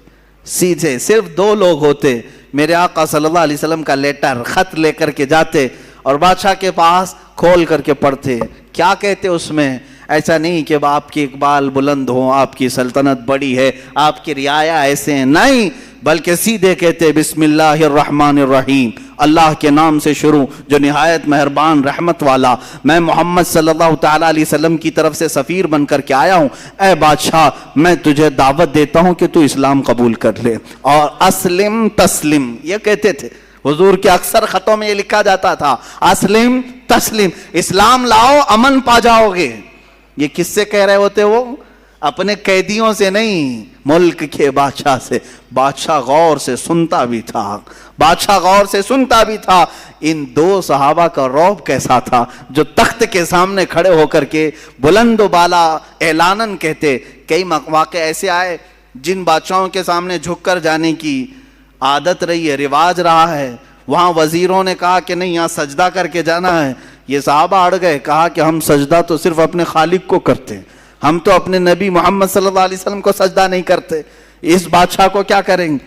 [SPEAKER 1] سیدھے صرف دو لوگ ہوتے. میرے آقا صلی اللہ علیہ وسلم کا لیٹر خط لے کر کے جاتے اور بادشاہ کے پاس کھول کر کے پڑھتے. کیا کہتے اس میں؟ ایسا نہیں کہ آپ کی اقبال بلند ہو, آپ کی سلطنت بڑی ہے, آپ کی رعایا ایسے ہیں, نہیں, بلکہ سیدھے کہتے بسم اللہ الرحمن الرحیم, اللہ کے نام سے شروع جو نہایت مہربان رحمت والا. میں محمد صلی اللہ تعالیٰ علیہ وسلم کی طرف سے سفیر بن کر کے آیا ہوں. اے بادشاہ میں تجھے دعوت دیتا ہوں کہ تو اسلام قبول کر لے, اور اسلم تسلم یہ کہتے تھے. حضور کے اکثر خطوں میں یہ لکھا جاتا تھا اسلم تسلم, اسلام لاؤ امن پا جاؤ گے. یہ کس سے کہہ رہے ہوتے؟ وہ اپنے قیدیوں سے نہیں, ملک کے بادشاہ سے. بادشاہ غور سے سنتا بھی تھا, بادشاہ غور سے سنتا بھی تھا. ان دو صحابہ کا رعب کیسا تھا جو تخت کے سامنے کھڑے ہو کر کے بلند و بالا اعلاناً کہتے. کئی مواقع ایسے آئے جن بادشاہوں کے سامنے جھک کر جانے کی عادت رہی ہے, رواج رہا ہے, وہاں وزیروں نے کہا کہ نہیں یہاں سجدہ کر کے جانا ہے. یہ صحابہ اڑ گئے, کہا کہ ہم سجدہ تو صرف اپنے خالق کو کرتے ہیں, ہم تو اپنے نبی محمد صلی اللہ علیہ وسلم کو سجدہ نہیں کرتے, اس بادشاہ کو کیا کریں گے؟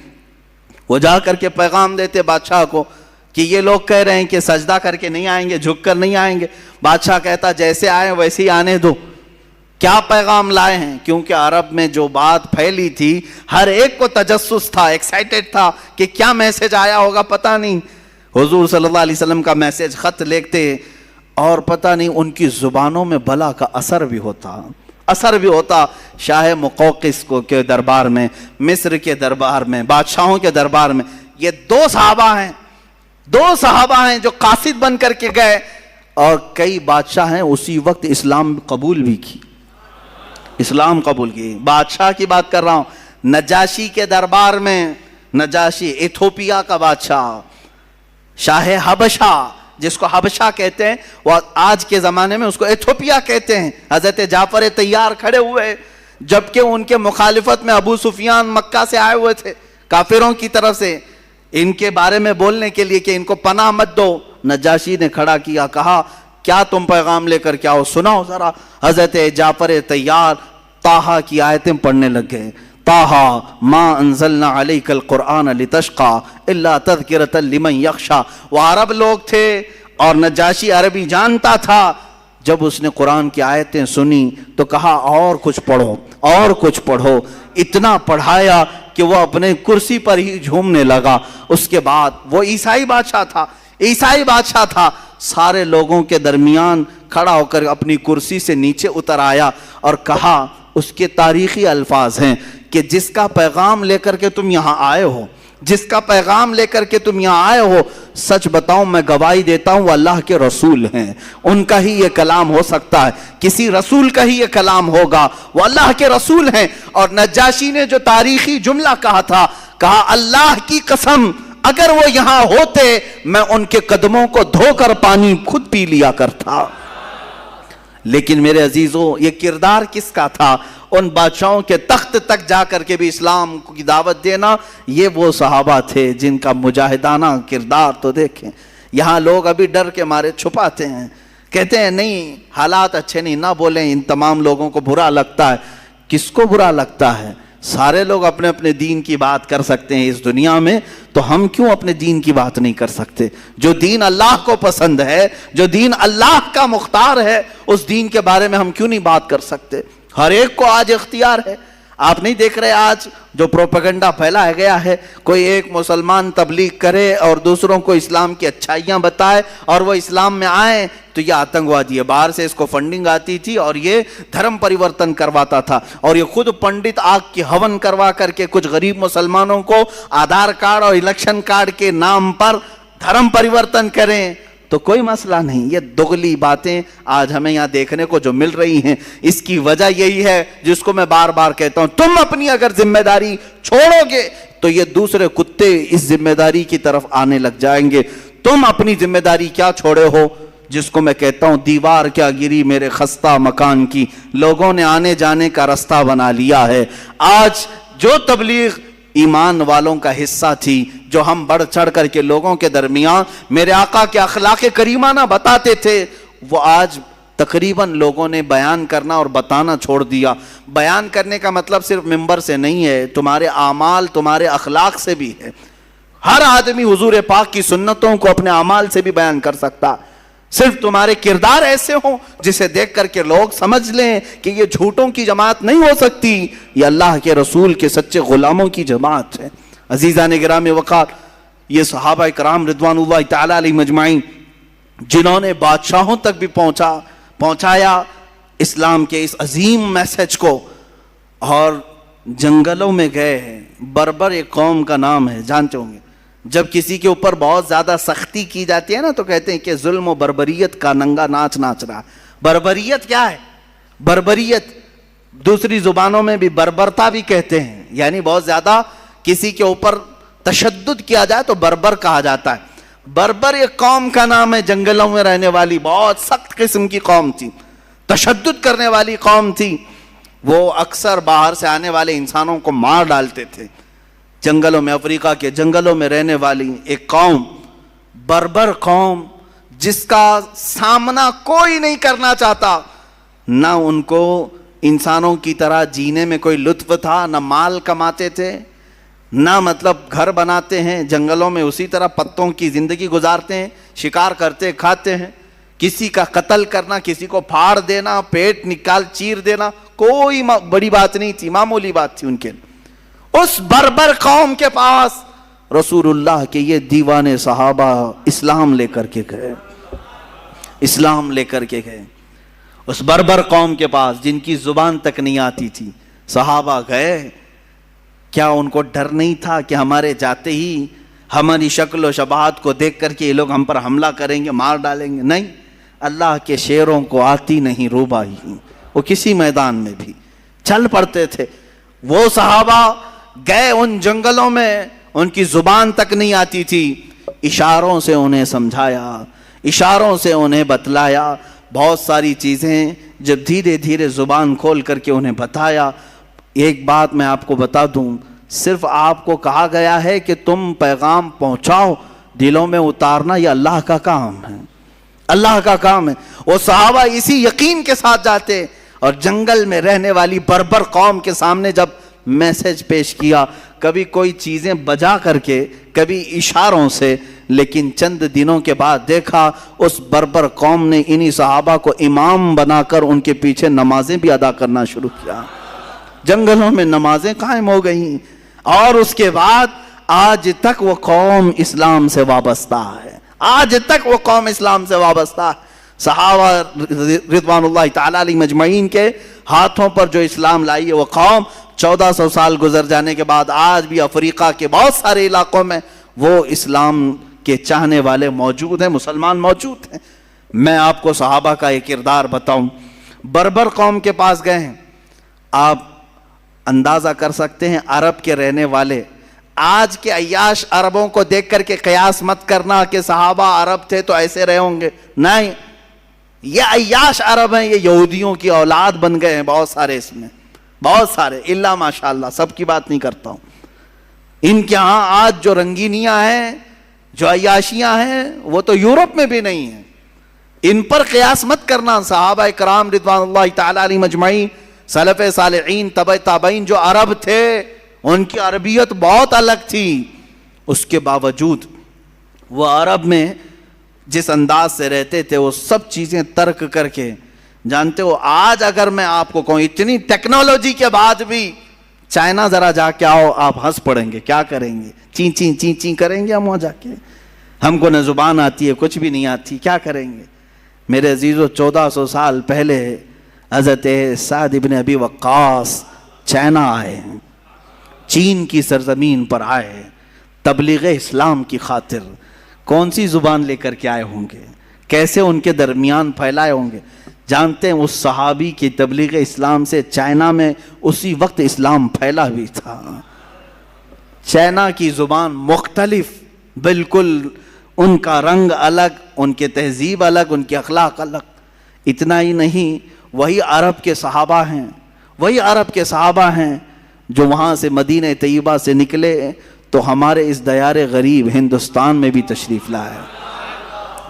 [SPEAKER 1] وہ جا کر کے پیغام دیتے بادشاہ کو کہ یہ لوگ کہہ رہے ہیں کہ سجدہ کر کے نہیں آئیں گے, جھک کر نہیں آئیں گے. بادشاہ کہتا جیسے آئیں ویسے ہی آنے دو. کیا پیغام لائے ہیں؟ کیونکہ عرب میں جو بات پھیلی تھی ہر ایک کو تجسس تھا, ایکسائٹڈ تھا کہ کیا میسج آیا ہوگا پتہ نہیں. حضور صلی اللہ علیہ وسلم کا میسج خط لکھتے اور پتہ نہیں ان کی زبانوں میں بلا کا اثر بھی ہوتا. شاہ مقوقس کو کے دربار میں, مصر کے دربار میں, بادشاہوں کے دربار میں یہ دو صحابہ ہیں جو قاصد بن کر کے گئے, اور کئی بادشاہ ہیں اسی وقت اسلام قبول بھی کی. بادشاہ کی بات کر رہا ہوں. نجاشی کے دربار میں, نجاشی ایتھوپیا کا بادشاہ, شاہ حبشہ جس کو حبشہ کہتے ہیں, وہ آج کے زمانے میں اس کو ایتھوپیا کہتے ہیں. حضرت جعفر طیار کھڑے ہوئے جبکہ ان کے مخالفت میں ابو سفیان مکہ سے آئے ہوئے تھے کافروں کی طرف سے, ان کے بارے میں بولنے کے لیے کہ ان کو پناہ مت دو. نجاشی نے کھڑا کیا, کہا کیا تم پیغام لے کر کیا ہو, سناؤ ذرا. حضرت جعفر طیار طٰہٰ کی آیتیں پڑھنے لگ گئے. طٰہٰ ما انزلنا علیک القرآن لتشقیٰ الا تذکرۃ لمن یخشیٰ. وہ عرب لوگ تھے اور نجاشی عربی جانتا تھا. جب اس نے قرآن کی آیتیں سنی تو کہا اور کچھ پڑھو. اتنا پڑھایا کہ وہ اپنے کرسی پر ہی جھومنے لگا. اس کے بعد وہ عیسائی بادشاہ تھا, سارے لوگوں کے درمیان کھڑا ہو کر اپنی کرسی سے نیچے اتر آیا اور کہا, اس کے تاریخی الفاظ ہیں کہ جس کا پیغام لے کر کے تم یہاں آئے ہو, سچ بتاؤں میں گواہی دیتا ہوں وہ اللہ کے رسول ہیں. ان کا ہی یہ کلام ہو سکتا ہے, کسی رسول کا ہی یہ کلام ہوگا, وہ اللہ کے رسول ہیں. اور نجاشی نے جو تاریخی جملہ کہا تھا, کہا اللہ کی قسم اگر وہ یہاں ہوتے میں ان کے قدموں کو دھو کر پانی خود پی لیا کرتا. لیکن میرے عزیزوں یہ کردار کس کا تھا؟ ان بادشاہوں کے تخت تک جا کر کے بھی اسلام کی دعوت دینا. یہ وہ صحابہ تھے جن کا مجاہدانہ کردار تو دیکھیں. یہاں لوگ ابھی ڈر کے مارے چھپاتے ہیں, کہتے ہیں نہیں حالات اچھے نہیں, نہ بولیں, ان تمام لوگوں کو برا لگتا ہے. کس کو برا لگتا ہے؟ سارے لوگ اپنے اپنے دین کی بات کر سکتے ہیں اس دنیا میں, تو ہم کیوں اپنے دین کی بات نہیں کر سکتے؟ جو دین اللہ کو پسند ہے, جو دین اللہ کا مختار ہے, اس دین کے بارے میں ہم کیوں نہیں بات کر سکتے؟ ہر ایک کو آج اختیار ہے. آپ نہیں دیکھ رہے آج جو پروپیگنڈا پھیلایا گیا ہے، کوئی ایک مسلمان تبلیغ کرے اور دوسروں کو اسلام کی اچھائیاں بتائے اور وہ اسلام میں آئیں تو یہ آتنکوادی ہے، باہر سے اس کو فنڈنگ آتی تھی اور یہ دھرم پریورتن کرواتا تھا، اور یہ خود پنڈت آگ کی ہون کروا کر کے کچھ غریب مسلمانوں کو آدھار کارڈ اور الیکشن کارڈ کے نام پر دھرم پریورتن کریں تو کوئی مسئلہ نہیں۔ یہ دگلی باتیں آج ہمیں یہاں دیکھنے کو جو مل رہی ہیں، اس کی وجہ یہی ہے جس کو میں بار بار کہتا ہوں، تم اپنی اگر ذمہ داری چھوڑو گے تو یہ دوسرے کتے اس ذمہ داری کی طرف آنے لگ جائیں گے۔ تم اپنی ذمہ داری کیا چھوڑے ہو؟ جس کو میں کہتا ہوں دیوار کیا گری میرے خستہ مکان کی، لوگوں نے آنے جانے کا راستہ بنا لیا ہے۔ آج جو تبلیغ ایمان والوں کا حصہ تھی، جو ہم بڑھ چڑھ کر کے لوگوں کے درمیان میرے آقا کے اخلاق کریمہ نہ بتاتے تھے، وہ آج تقریباً لوگوں نے بیان کرنا اور بتانا چھوڑ دیا۔ بیان کرنے کا مطلب صرف ممبر سے نہیں ہے، تمہارے اعمال تمہارے اخلاق سے بھی ہے۔ ہر آدمی حضور پاک کی سنتوں کو اپنے اعمال سے بھی بیان کر سکتا، صرف تمہارے کردار ایسے ہوں جسے دیکھ کر کے لوگ سمجھ لیں کہ یہ جھوٹوں کی جماعت نہیں ہو سکتی، یہ اللہ کے رسول کے سچے غلاموں کی جماعت ہے۔ عزیزان گرامی وقار، یہ صحابہ کرام رضوان اللہ تعالی علیہ مجمعین جنہوں نے بادشاہوں تک بھی پہنچایا اسلام کے اس عظیم میسج کو، اور جنگلوں میں گئے ہیں۔ بربر ایک قوم کا نام ہے، جانتے ہوں گے۔ جب کسی کے اوپر بہت زیادہ سختی کی جاتی ہے نا تو کہتے ہیں کہ ظلم و بربریت کا ننگا ناچ ناچ رہا۔ بربریت کیا ہے؟ بربریت دوسری زبانوں میں بھی بربرتا بھی کہتے ہیں، یعنی بہت زیادہ کسی کے اوپر تشدد کیا جائے تو بربر کہا جاتا ہے۔ بربر ایک قوم کا نام ہے، جنگلوں میں رہنے والی بہت سخت قسم کی قوم تھی، تشدد کرنے والی قوم تھی۔ وہ اکثر باہر سے آنے والے انسانوں کو مار ڈالتے تھے۔ جنگلوں میں، افریقہ کے جنگلوں میں رہنے والی ایک قوم، بربر قوم، جس کا سامنا کوئی نہیں کرنا چاہتا، نہ ان کو انسانوں کی طرح جینے میں کوئی لطف تھا، نہ مال کماتے تھے، نہ مطلب گھر بناتے ہیں جنگلوں میں اسی طرح پتوں کی زندگی گزارتے ہیں، شکار کرتے کھاتے ہیں۔ کسی کا قتل کرنا، کسی کو پھاڑ دینا، پیٹ نکال چیر دینا کوئی بڑی بات نہیں تھی، معمولی بات تھی ان کے۔ اس بربر قوم کے پاس رسول اللہ کے یہ دیوانے صحابہ اسلام لے کر کے گئے، اسلام لے کر کے گئے۔ اس بربر قوم کے پاس جن کی زبان تک نہیں آتی تھی، صحابہ گئے۔ کیا ان کو ڈر نہیں تھا کہ ہمارے جاتے ہی ہماری شکل و شباہت کو دیکھ کر کے یہ لوگ ہم پر حملہ کریں گے، مار ڈالیں گے؟ نہیں، اللہ کے شیروں کو آتی نہیں روبائی، وہ کسی میدان میں بھی چل پڑتے تھے۔ وہ صحابہ گئے ان جنگلوں میں، ان کی زبان تک نہیں آتی تھی، اشاروں سے انہیں سمجھایا، اشاروں سے انہیں بتلایا بہت ساری چیزیں۔ جب دھیرے دھیرے زبان کھول کر کے انہیں بتایا، ایک بات میں آپ کو بتا دوں، صرف آپ کو کہا گیا ہے کہ تم پیغام پہنچاؤ، دلوں میں اتارنا یہ اللہ کا کام ہے، اللہ کا کام ہے۔ وہ صحابہ اسی یقین کے ساتھ جاتے اور جنگل میں رہنے والی بربر قوم کے سامنے جب میسج پیش کیا، کبھی کوئی چیزیں بجا کر کے، کبھی اشاروں سے، لیکن چند دنوں کے بعد دیکھا اس بربر قوم نے انہی صحابہ کو امام بنا کر ان کے پیچھے نمازیں بھی ادا کرنا شروع کیا۔ جنگلوں میں نمازیں قائم ہو گئیں، اور اس کے بعد آج تک وہ قوم اسلام سے وابستہ ہے، آج تک وہ قوم اسلام سے وابستہ ہے۔ صحابہ رضوان اللہ تعالی علیہ مجمعین کے ہاتھوں پر جو اسلام لائی ہے وہ قوم 1400 سال گزر جانے کے بعد آج بھی افریقہ کے بہت سارے علاقوں میں وہ اسلام کے چاہنے والے موجود ہیں، مسلمان موجود ہیں۔ میں آپ کو صحابہ کا ایک کردار بتاؤں۔ بربر قوم کے پاس گئے ہیں، آپ اندازہ کر سکتے ہیں عرب کے رہنے والے، آج کے عیاش عربوں کو دیکھ کر کے قیاس مت کرنا کہ صحابہ عرب تھے تو ایسے رہے ہوں گے، نہیں، یہ عیاش عرب ہیں، یہ یہودیوں کی اولاد بن گئے ہیں بہت سارے، اس میں بہت سارے، اللہ ماشاءاللہ، سب کی بات نہیں کرتا ہوں۔ ان کے ہاں آج جو رنگینیاں ہیں، جو عیاشیاں ہیں، وہ تو یورپ میں بھی نہیں ہیں۔ ان پر قیاس مت کرنا۔ صحابہ کرام رضوان اللہ تعالی علیہ مجمعین، سلف صالحین، تبع تابعین جو عرب تھے، ان کی عربیت بہت الگ تھی، اس کے باوجود وہ عرب میں جس انداز سے رہتے تھے وہ سب چیزیں ترک کر کے، جانتے ہو آج اگر میں آپ کو کہوں اتنی ٹیکنالوجی کے بعد بھی چائنا ذرا جا کے آؤ, آپ ہنس پڑیں گے, کیا کریں گے, چین چین چین چین کریں گے ہم وہاں جا کے, ہم کو نہ زبان آتی ہے, کچھ بھی نہیں آتی, کیا کریں گے. میرے عزیزو 1400 سال پہلے حضرت سعد ابن ابی وقاص چائنا آئے ہیں, چین کی سرزمین پر آئے تبلیغ اسلام کی خاطر. کون سی زبان لے کر کے آئے ہوں گے, کیسے ان کے درمیان پھیلائے ہوں گے. جانتے ہیں اس صحابی کی تبلیغ اسلام سے چائنا میں اسی وقت اسلام پھیلا بھی تھا. چائنا کی زبان مختلف بالکل, ان کا رنگ الگ, ان کے تہذیب الگ, ان کے اخلاق الگ. اتنا ہی نہیں, وہی عرب کے صحابہ ہیں, وہی عرب کے صحابہ ہیں جو وہاں سے مدینہ طیبہ سے نکلے تو ہمارے اس دیار غریب ہندوستان میں بھی تشریف لائے.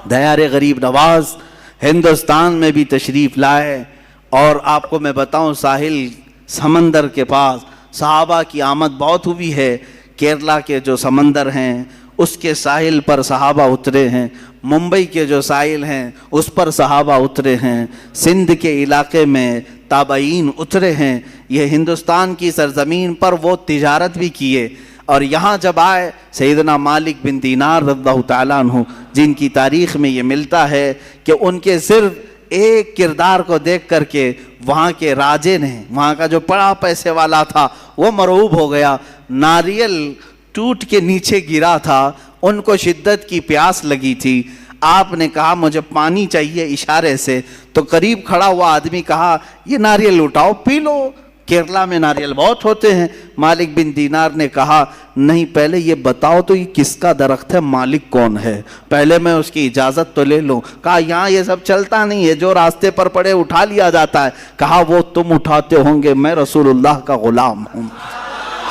[SPEAKER 1] دیار غریب نواز ہندوستان میں بھی تشریف لائے. اور آپ کو میں بتاؤں, ساحل سمندر کے پاس صحابہ کی آمد بہت ہوئی ہے. کیرلا کے جو سمندر ہیں اس کے ساحل پر صحابہ اترے ہیں, ممبئی کے جو ساحل ہیں اس پر صحابہ اترے ہیں, سندھ کے علاقے میں تابعین اترے ہیں. یہ ہندوستان کی سرزمین پر وہ تجارت بھی کیے. اور یہاں جب آئے سیدنا مالک بن دینار رضی اللہ تعالیٰ عنہ, جن کی تاریخ میں یہ ملتا ہے کہ ان کے صرف ایک کردار کو دیکھ کر کے وہاں کے راجے نے, وہاں کا جو بڑا پیسے والا تھا, وہ مرعوب ہو گیا. ناریل ٹوٹ کے نیچے گرا تھا, ان کو شدت کی پیاس لگی تھی. آپ نے کہا مجھے پانی چاہیے اشارے سے, تو قریب کھڑا ہوا آدمی کہا یہ ناریل اٹھاؤ پی لو, کیرلا میں ناریل بہت ہوتے ہیں. مالک بن دینار نے کہا نہیں, پہلے یہ بتاؤ تو یہ کس کا درخت ہے, مالک کون ہے, پہلے میں اس کی اجازت تو لے لوں. کہا یہاں یہ سب چلتا نہیں ہے, جو راستے پر پڑے اٹھا لیا جاتا ہے. کہا وہ تم اٹھاتے ہوں گے, میں رسول اللہ کا غلام ہوں,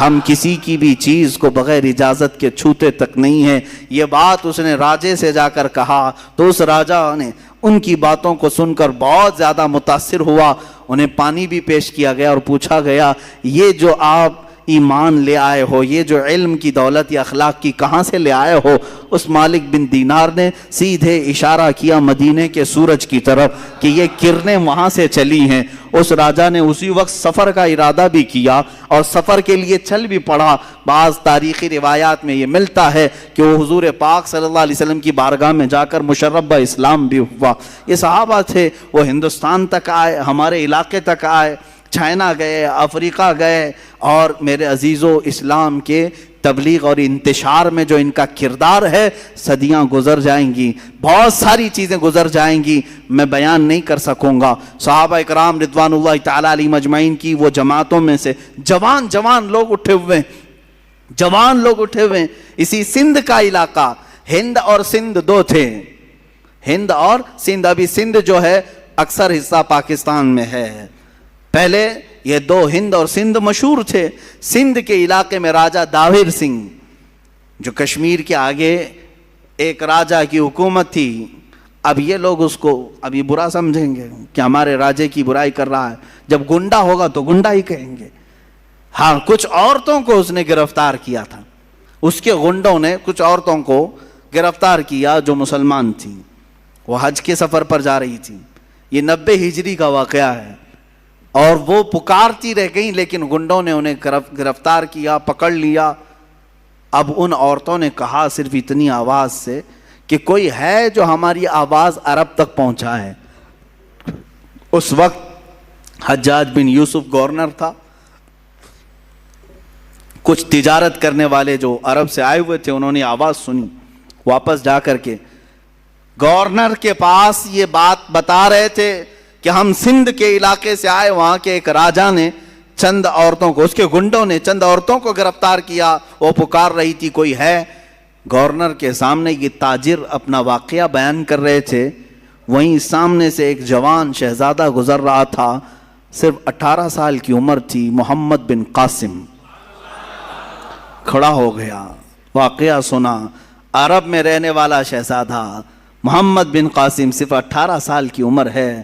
[SPEAKER 1] ہم کسی کی بھی چیز کو بغیر اجازت کے چھوتے تک نہیں ہیں. یہ بات اس نے راجے سے جا کر کہا تو اس راجہ نے ان کی باتوں کو سن کر بہت زیادہ متاثر ہوا. انہیں پانی بھی پیش کیا گیا اور پوچھا گیا یہ جو آپ ایمان لے آئے ہو, یہ جو علم کی دولت یا اخلاق کی کہاں سے لے آئے ہو؟ اس مالک بن دینار نے سیدھے اشارہ کیا مدینے کے سورج کی طرف کہ یہ کرنیں وہاں سے چلی ہیں. اس راجہ نے اسی وقت سفر کا ارادہ بھی کیا اور سفر کے لیے چل بھی پڑا. بعض تاریخی روایات میں یہ ملتا ہے کہ وہ حضور پاک صلی اللہ علیہ وسلم کی بارگاہ میں جا کر مشرب اسلام بھی ہوا. یہ صحابہ تھے, وہ ہندوستان تک آئے, ہمارے علاقے تک آئے, چائنا گئے, افریقہ گئے, اور میرے عزیزو اسلام کے تبلیغ اور انتشار میں جو ان کا کردار ہے, صدیاں گزر جائیں گی, بہت ساری چیزیں گزر جائیں گی, میں بیان نہیں کر سکوں گا. صحابہ اکرام رضوان اللہ تعالیٰ علیہ مجمعین کی وہ جماعتوں میں سے جوان لوگ اٹھے ہوئے, جوان لوگ اٹھے ہوئے. اسی سندھ کا علاقہ, ہند اور سندھ دو تھے, ہند اور سندھ. ابھی سندھ جو ہے اکثر حصہ پاکستان میں ہے, پہلے یہ دو ہند اور سندھ مشہور تھے. سندھ کے علاقے میں راجہ داہر سنگھ, جو کشمیر کے آگے ایک راجہ کی حکومت تھی. اب یہ لوگ اس کو ابھی برا سمجھیں گے کہ ہمارے راجے کی برائی کر رہا ہے, جب گنڈا ہوگا تو گنڈا ہی کہیں گے. ہاں, کچھ عورتوں کو اس نے گرفتار کیا تھا, اس کے گنڈوں نے کچھ عورتوں کو گرفتار کیا جو مسلمان تھیں, وہ حج کے سفر پر جا رہی تھیں. یہ 90 ہجری کا واقعہ ہے, اور وہ پکارتی رہ گئیں, لیکن گنڈوں نے انہیں گرفتار کیا, پکڑ لیا. اب ان عورتوں نے کہا صرف اتنی آواز سے کہ کوئی ہے جو ہماری آواز عرب تک پہنچائے. اس وقت حجاج بن یوسف گورنر تھا. کچھ تجارت کرنے والے جو عرب سے آئے ہوئے تھے, انہوں نے آواز سنی, واپس جا کر کے گورنر کے پاس یہ بات بتا رہے تھے کہ ہم سندھ کے علاقے سے آئے. وہاں کے ایک راجہ نے چند عورتوں کو, اس کے گنڈوں نے چند عورتوں کو گرفتار کیا, وہ پکار رہی تھی کوئی ہے. گورنر کے سامنے یہ تاجر اپنا واقعہ بیان کر رہے تھے, وہیں سامنے سے ایک جوان شہزادہ گزر رہا تھا, صرف 18 سال کی عمر تھی, محمد بن قاسم. کھڑا ہو گیا, واقعہ سنا, عرب میں رہنے والا شہزادہ محمد بن قاسم, صرف 18 سال کی عمر ہے.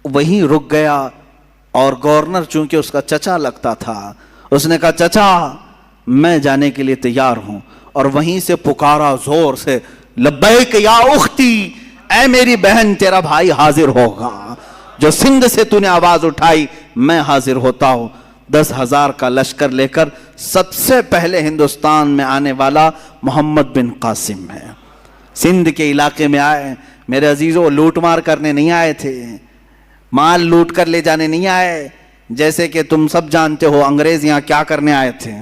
[SPEAKER 1] وہیں رک گیا, اور گورنر چونکہ اس کا چچا لگتا تھا, اس نے کہا چچا میں جانے کے لیے تیار ہوں. اور وہیں سے پکارا زور سے, لبیک یا اختی, اے میری بہن تیرا بھائی حاضر ہوگا. جو سندھ سے تو نے آواز اٹھائی میں حاضر ہوتا ہوں. 10,000 کا لشکر لے کر سب سے پہلے ہندوستان میں آنے والا محمد بن قاسم ہے۔ سندھ کے علاقے میں آئے میرے عزیزوں، لوٹ مار کرنے نہیں آئے تھے، مال لوٹ کر لے جانے نہیں آئے۔ جیسے کہ تم سب جانتے ہو انگریز یہاں کیا کرنے آئے تھے،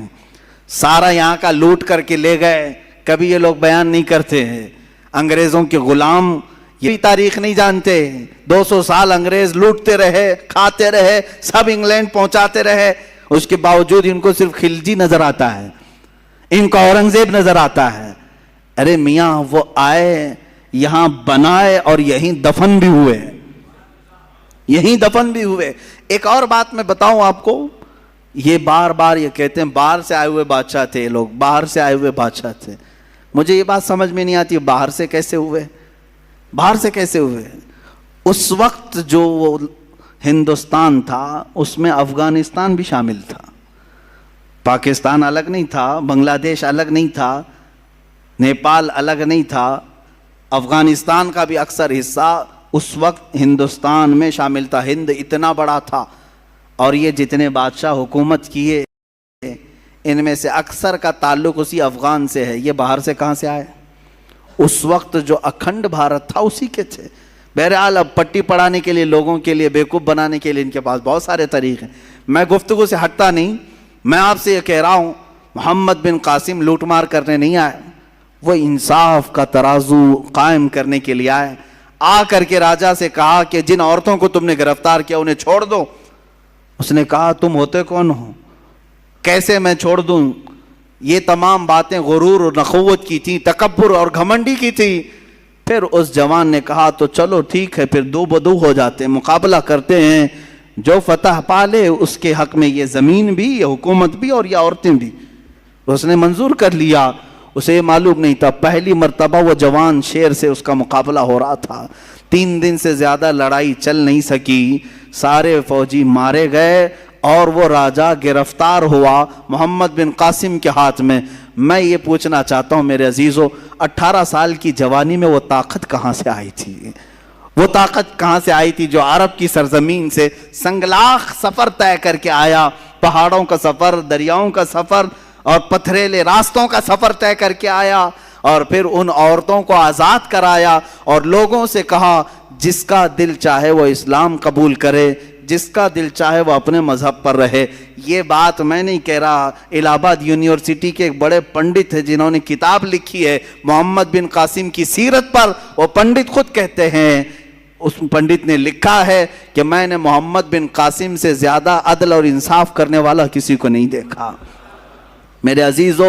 [SPEAKER 1] سارا یہاں کا لوٹ کر کے لے گئے۔ کبھی یہ لوگ بیان نہیں کرتے ہیں، انگریزوں کے غلام یہ تاریخ نہیں جانتے۔ 200 سال انگریز لوٹتے رہے، کھاتے رہے، سب انگلینڈ پہنچاتے رہے، اس کے باوجود ان کو صرف خلجی نظر آتا ہے، ان کو اورنگزیب نظر آتا ہے۔ ارے میاں وہ آئے، یہاں بنائے اور یہیں دفن بھی ہوئے، یہیں دفن بھی ہوئے۔ ایک اور بات میں بتاؤں آپ کو، یہ بار بار یہ کہتے ہیں باہر سے آئے ہوئے بادشاہ تھے یہ لوگ، باہر سے آئے ہوئے بادشاہ تھے۔ مجھے یہ بات سمجھ میں نہیں آتی باہر سے کیسے ہوئے، باہر سے کیسے ہوئے؟ اس وقت جو وہ ہندوستان تھا اس میں افغانستان بھی شامل تھا، پاکستان الگ نہیں تھا، بنگلہ دیش الگ نہیں تھا، نیپال الگ نہیں تھا، افغانستان کا بھی اکثر حصہ اس وقت ہندوستان میں شامل تھا۔ ہند اتنا بڑا تھا اور یہ جتنے بادشاہ حکومت کیے ان میں سے اکثر کا تعلق اسی افغان سے ہے۔ یہ باہر سے کہاں سے آئے؟ اس وقت جو اکھنڈ بھارت تھا اسی کے تھے۔ بہرحال اب پٹی پڑھانے کے لیے، لوگوں کے لیے بیوقوف بنانے کے لیے ان کے پاس بہت سارے طریقے ہیں، میں گفتگو سے ہٹتا نہیں۔ میں آپ سے یہ کہہ رہا ہوں محمد بن قاسم لوٹ مار کرنے نہیں آئے، وہ انصاف کا ترازو قائم کرنے کے لیے آئے۔ آ کر کے راجا سے کہا کہ جن عورتوں کو تم نے گرفتار کیا انہیں چھوڑ دو۔ اس نے کہا تم ہوتے کون ہو، کیسے میں چھوڑ دوں؟ یہ تمام باتیں غرور اور نخوت کی تھی، تکبر اور گھمنڈی کی تھی۔ پھر اس جوان نے کہا تو چلو ٹھیک ہے، پھر دو بدو ہو جاتے ہیں، مقابلہ کرتے ہیں، جو فتح پالے اس کے حق میں یہ زمین بھی، یہ حکومت بھی اور یہ عورتیں بھی۔ اس نے منظور کر لیا۔ اسے یہ معلوم نہیں تھا پہلی مرتبہ وہ جوان شیر سے اس کا مقابلہ ہو رہا تھا۔ 3 دن سے زیادہ لڑائی چل نہیں سکی، سارے فوجی مارے گئے اور وہ راجہ گرفتار ہوا محمد بن قاسم کے ہاتھ میں۔ میں یہ پوچھنا چاہتا ہوں میرے عزیزو، 18 سال کی جوانی میں وہ طاقت کہاں سے آئی تھی؟ وہ طاقت کہاں سے آئی تھی جو عرب کی سرزمین سے سنگلاخ سفر طے کر کے آیا، پہاڑوں کا سفر، دریاؤں کا سفر اور پتھریلے راستوں کا سفر طے کر کے آیا، اور پھر ان عورتوں کو آزاد کرایا اور لوگوں سے کہا جس کا دل چاہے وہ اسلام قبول کرے، جس کا دل چاہے وہ اپنے مذہب پر رہے۔ یہ بات میں نہیں کہہ رہا، الہ آباد یونیورسٹی کے ایک بڑے پنڈت ہیں جنہوں نے کتاب لکھی ہے محمد بن قاسم کی سیرت پر، وہ پنڈت خود کہتے ہیں، اس پنڈت نے لکھا ہے کہ میں نے محمد بن قاسم سے زیادہ عدل اور انصاف کرنے والا کسی کو نہیں دیکھا۔ میرے عزیزو،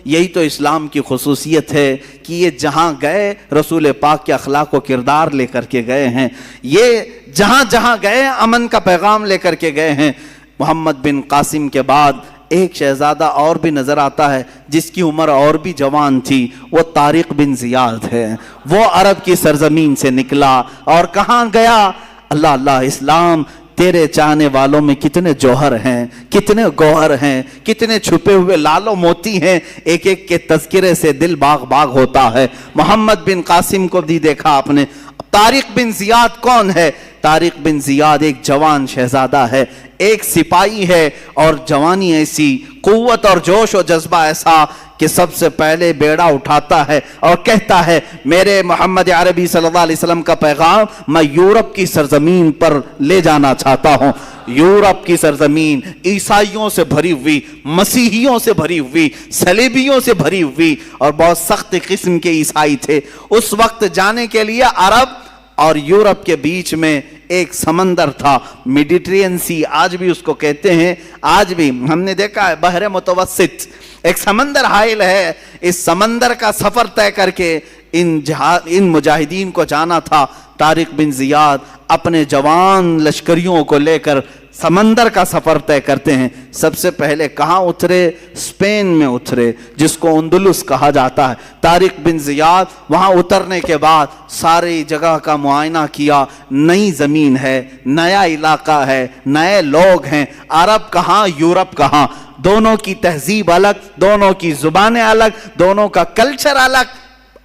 [SPEAKER 1] یہی تو اسلام کی خصوصیت ہے کہ یہ جہاں گئے رسول پاک کے اخلاق و کردار لے کر کے گئے ہیں، یہ جہاں جہاں گئے امن کا پیغام لے کر کے گئے ہیں۔ محمد بن قاسم کے بعد ایک شہزادہ اور بھی نظر آتا ہے جس کی عمر اور بھی جوان تھی، وہ طارق بن زیاد ہے۔ وہ عرب کی سرزمین سے نکلا اور کہاں گیا؟ اللہ اللہ، اسلام تیرے چاہنے والوں میں کتنے جوہر ہیں، کتنے گوہر ہیں، کتنے چھپے ہوئے لال و موتی ہیں، ایک ایک کے تذکرے سے دل باغ باغ ہوتا ہے۔ محمد بن قاسم کو بھی دیکھا آپ نے۔ طارق بن زیاد کون ہے؟ طارق بن زیاد ایک جوان شہزادہ ہے، ایک سپاہی ہے، اور جوانی ایسی، قوت اور جوش و جذبہ ایسا کہ سب سے پہلے بیڑا اٹھاتا ہے اور کہتا ہے میرے محمد عربی صلی اللہ علیہ وسلم کا پیغام میں یورپ کی سرزمین پر لے جانا چاہتا ہوں۔ یورپ کی سرزمین عیسائیوں سے بھری ہوئی، مسیحیوں سے بھری ہوئی، صلیبیوں سے بھری ہوئی، اور بہت سخت قسم کے عیسائی تھے۔ اس وقت جانے کے لیے عرب اور یورپ کے بیچ میں ایک سمندر تھا، میڈیٹرین سی آج بھی اس کو کہتے ہیں، آج بھی ہم نے دیکھا ہے بحر متوسط ایک سمندر حائل ہے۔ اس سمندر کا سفر طے کر کے ان مجاہدین کو جانا تھا۔ طارق بن زیاد اپنے جوان لشکریوں کو لے کر سمندر کا سفر طے کرتے ہیں۔ سب سے پہلے کہاں اترے؟ اسپین میں اترے، جس کو اندلس کہا جاتا ہے۔ طارق بن زیاد وہاں اترنے کے بعد ساری جگہ کا معائنہ کیا، نئی زمین ہے، نیا علاقہ ہے، نئے لوگ ہیں، عرب کہاں یورپ کہاں، دونوں کی تہذیب الگ، دونوں کی زبانیں الگ، دونوں کا کلچر الگ۔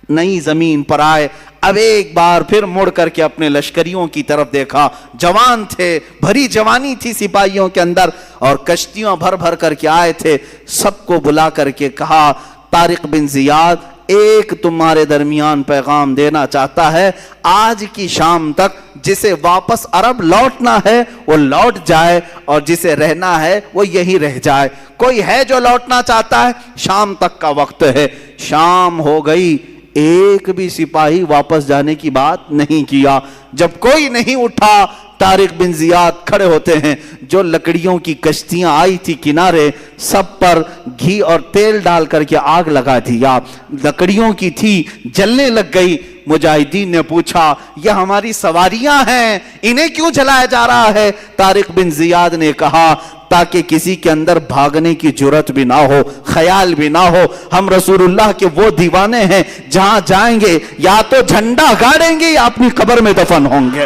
[SPEAKER 1] نئی زمین پر آئے، اب ایک بار پھر مڑ کر کے اپنے لشکریوں کی طرف دیکھا، جوان تھے، بھری جوانی تھی سپاہیوں کے اندر، اور کشتیاں بھر بھر کر کے آئے تھے، سب کو بلا کر کے کہا طارق بن زیاد ایک تمہارے درمیان پیغام دینا چاہتا ہے، آج کی شام تک جسے واپس عرب لوٹنا ہے وہ لوٹ جائے، اور جسے رہنا ہے وہ یہی رہ جائے۔ کوئی ہے جو لوٹنا چاہتا ہے؟ شام تک کا وقت ہے۔ شام ہو گئی، ایک بھی سپاہی واپس جانے کی بات نہیں کیا۔ جب کوئی نہیں اٹھا، طارق بن زیاد کھڑے ہوتے ہیں، جو لکڑیوں کی کشتیاں آئی تھی کنارے، سب پر گھی اور تیل ڈال کر کے آگ لگا دیا، لکڑیوں کی تھی، جلنے لگ گئی۔ مجاہدین نے پوچھا یہ ہماری سواریاں ہیں، انہیں کیوں جلایا جا رہا ہے؟ طارق بن زیاد نے کہا تاکہ کسی کے اندر بھاگنے کی جرت بھی نہ ہو، خیال بھی نہ ہو، ہم رسول اللہ کے وہ دیوانے ہیں جہاں جائیں گے یا تو جھنڈا گاڑیں گے یا اپنی قبر میں دفن ہوں گے۔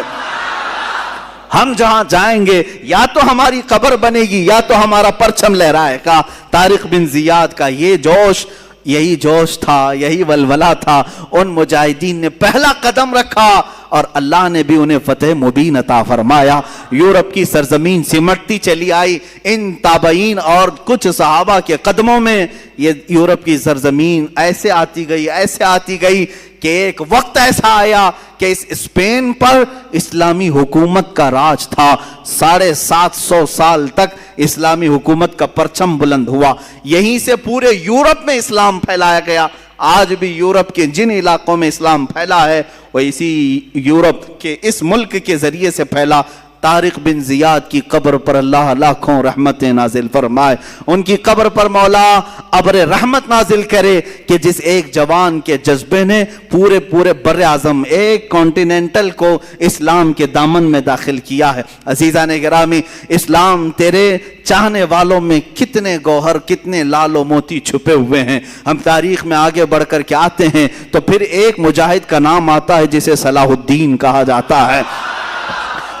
[SPEAKER 1] ہم جہاں جائیں گے یا تو ہماری قبر بنے گی یا تو ہمارا پرچم لہرائے گا۔ طارق بن زیاد کا یہ جوش، یہی جوش تھا، یہی ولولہ تھا۔ ان مجاہدین نے پہلا قدم رکھا اور اللہ نے بھی انہیں فتح مبین عطا فرمایا۔ یورپ کی سرزمین سمٹتی چلی آئی ان تابعین اور کچھ صحابہ کے قدموں میں۔ یہ یورپ کی سرزمین ایسے آتی گئی، ایسے آتی گئی کہ ایک وقت ایسا آیا کہ اس اسپین پر اسلامی حکومت کا راج تھا۔ 750 سال تک اسلامی حکومت کا پرچم بلند ہوا، یہیں سے پورے یورپ میں اسلام پھیلایا گیا۔ آج بھی یورپ کے جن علاقوں میں اسلام پھیلا ہے وہ اسی یورپ کے اس ملک کے ذریعے سے پھیلا۔ طارق بن زیاد کی قبر پر اللہ لاکھوں رحمتیں نازل فرمائے، ان کی قبر پر مولا ابر رحمت نازل کرے کہ جس ایک جوان کے جذبے نے پورے بر اعظم ایک کانٹیننٹل کو اسلام کے دامن میں داخل کیا ہے۔ عزیزان گرامی، اسلام تیرے چاہنے والوں میں کتنے گوہر، کتنے لال و موتی چھپے ہوئے ہیں۔ ہم تاریخ میں آگے بڑھ کر کے آتے ہیں تو پھر ایک مجاہد کا نام آتا ہے جسے صلاح الدین کہا جاتا ہے۔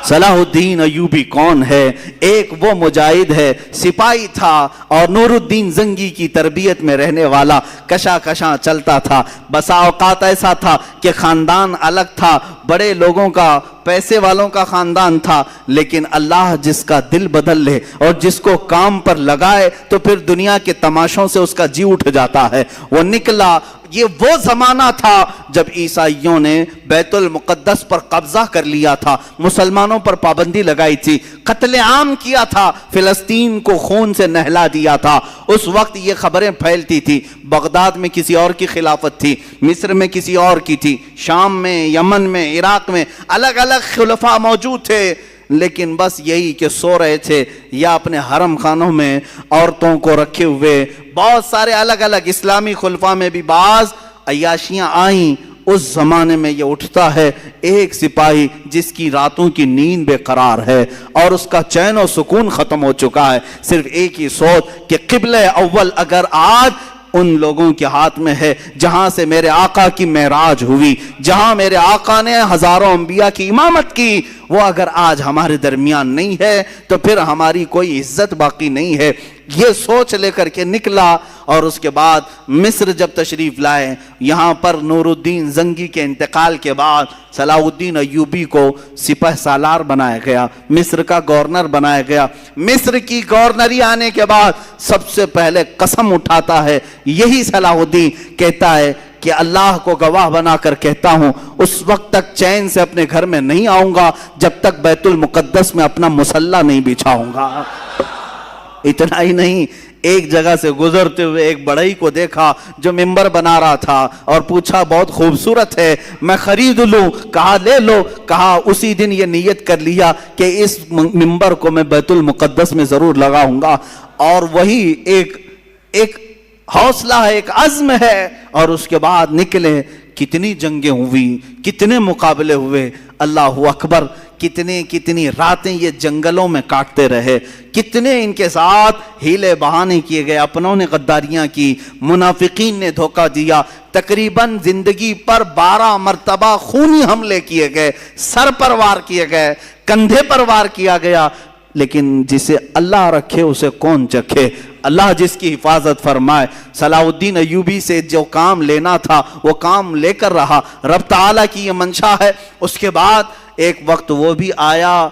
[SPEAKER 1] صلاح الدین ایوبی کون ہے؟ ایک وہ مجاہد ہے، سپاہی تھا اور نور الدین زنگی کی تربیت میں رہنے والا، کشا کشاں چلتا تھا۔ بسا اوقات ایسا تھا کہ خاندان الگ تھا، بڑے لوگوں کا، پیسے والوں کا خاندان تھا، لیکن اللہ جس کا دل بدل لے اور جس کو کام پر لگائے تو پھر دنیا کے تماشوں سے اس کا جی اٹھ جاتا ہے۔ وہ نکلا۔ یہ وہ زمانہ تھا جب عیسائیوں نے بیت المقدس پر قبضہ کر لیا تھا، مسلمانوں پر پابندی لگائی تھی، قتل عام کیا تھا، فلسطین کو خون سے نہلا دیا تھا۔ اس وقت یہ خبریں پھیلتی تھی، بغداد میں کسی اور کی خلافت تھی، مصر میں کسی اور کی تھی، شام میں، یمن میں، عراق میں الگ الگ خلفاء موجود تھے، لیکن بس یہی کہ سو رہے تھے یا اپنے حرم خانوں میں عورتوں کو رکھے ہوئے۔ بہت سارے الگ الگ اسلامی خلفاء میں بھی بعض عیاشیاں آئیں۔ اس زمانے میں یہ اٹھتا ہے ایک سپاہی جس کی راتوں کی نیند بے قرار ہے اور اس کا چین و سکون ختم ہو چکا ہے، صرف ایک ہی سوچ کہ قبلہ اول اگر آج ان لوگوں کے ہاتھ میں ہے جہاں سے میرے آقا کی معراج ہوئی، جہاں میرے آقا نے ہزاروں انبیاء کی امامت کی، وہ اگر آج ہمارے درمیان نہیں ہے تو پھر ہماری کوئی عزت باقی نہیں ہے۔ یہ سوچ لے کر کے نکلا اور اس کے بعد مصر جب تشریف لائے، یہاں پر نور الدین زنگی کے انتقال کے بعد صلاح الدین ایوبی کو سپہ سالار بنایا گیا، مصر کا گورنر بنایا گیا۔ مصر کی گورنری آنے کے بعد سب سے پہلے قسم اٹھاتا ہے یہی صلاح الدین، کہتا ہے کہ اللہ کو گواہ بنا کر کہتا ہوں اس وقت تک چین سے اپنے گھر میں نہیں آؤں گا جب تک بیت المقدس میں اپنا مصلی نہیں بچھاؤں گا۔ اتنا ہی نہیں، ایک جگہ سے گزرتے ہوئے ایک بڑھئی کو دیکھا جو ممبر بنا رہا تھا اور پوچھا بہت خوبصورت ہے، میں خرید لوں؟ کہا لے لو۔ کہا اسی دن یہ نیت کر لیا کہ اس ممبر کو میں بیت المقدس میں ضرور لگاؤں گا، اور وہی ایک حوصلہ ہے، ایک عزم ہے، اور اس کے بعد نکلے۔ کتنی جنگیں ہوئی، کتنے مقابلے ہوئے، اللہ اکبر، کتنی راتیں یہ جنگلوں میں کاٹتے رہے، کتنے ان کے ساتھ ہیلے بہانے کیے گئے، اپنوں نے غداریاں کی، منافقین نے دھوکہ دیا، تقریباً زندگی پر 12 مرتبہ خونی حملے کیے گئے، سر پر وار کیے گئے، کندھے پر وار کیا گیا، لیکن جسے اللہ رکھے اسے کون چکھے۔ اللہ جس کی حفاظت فرمائے۔ صلاح الدین ایوبی سے جو کام لینا تھا وہ کام لے کر رہا، رب تعالیٰ کی یہ منشا ہے۔ اس کے بعد ایک وقت وہ بھی آیا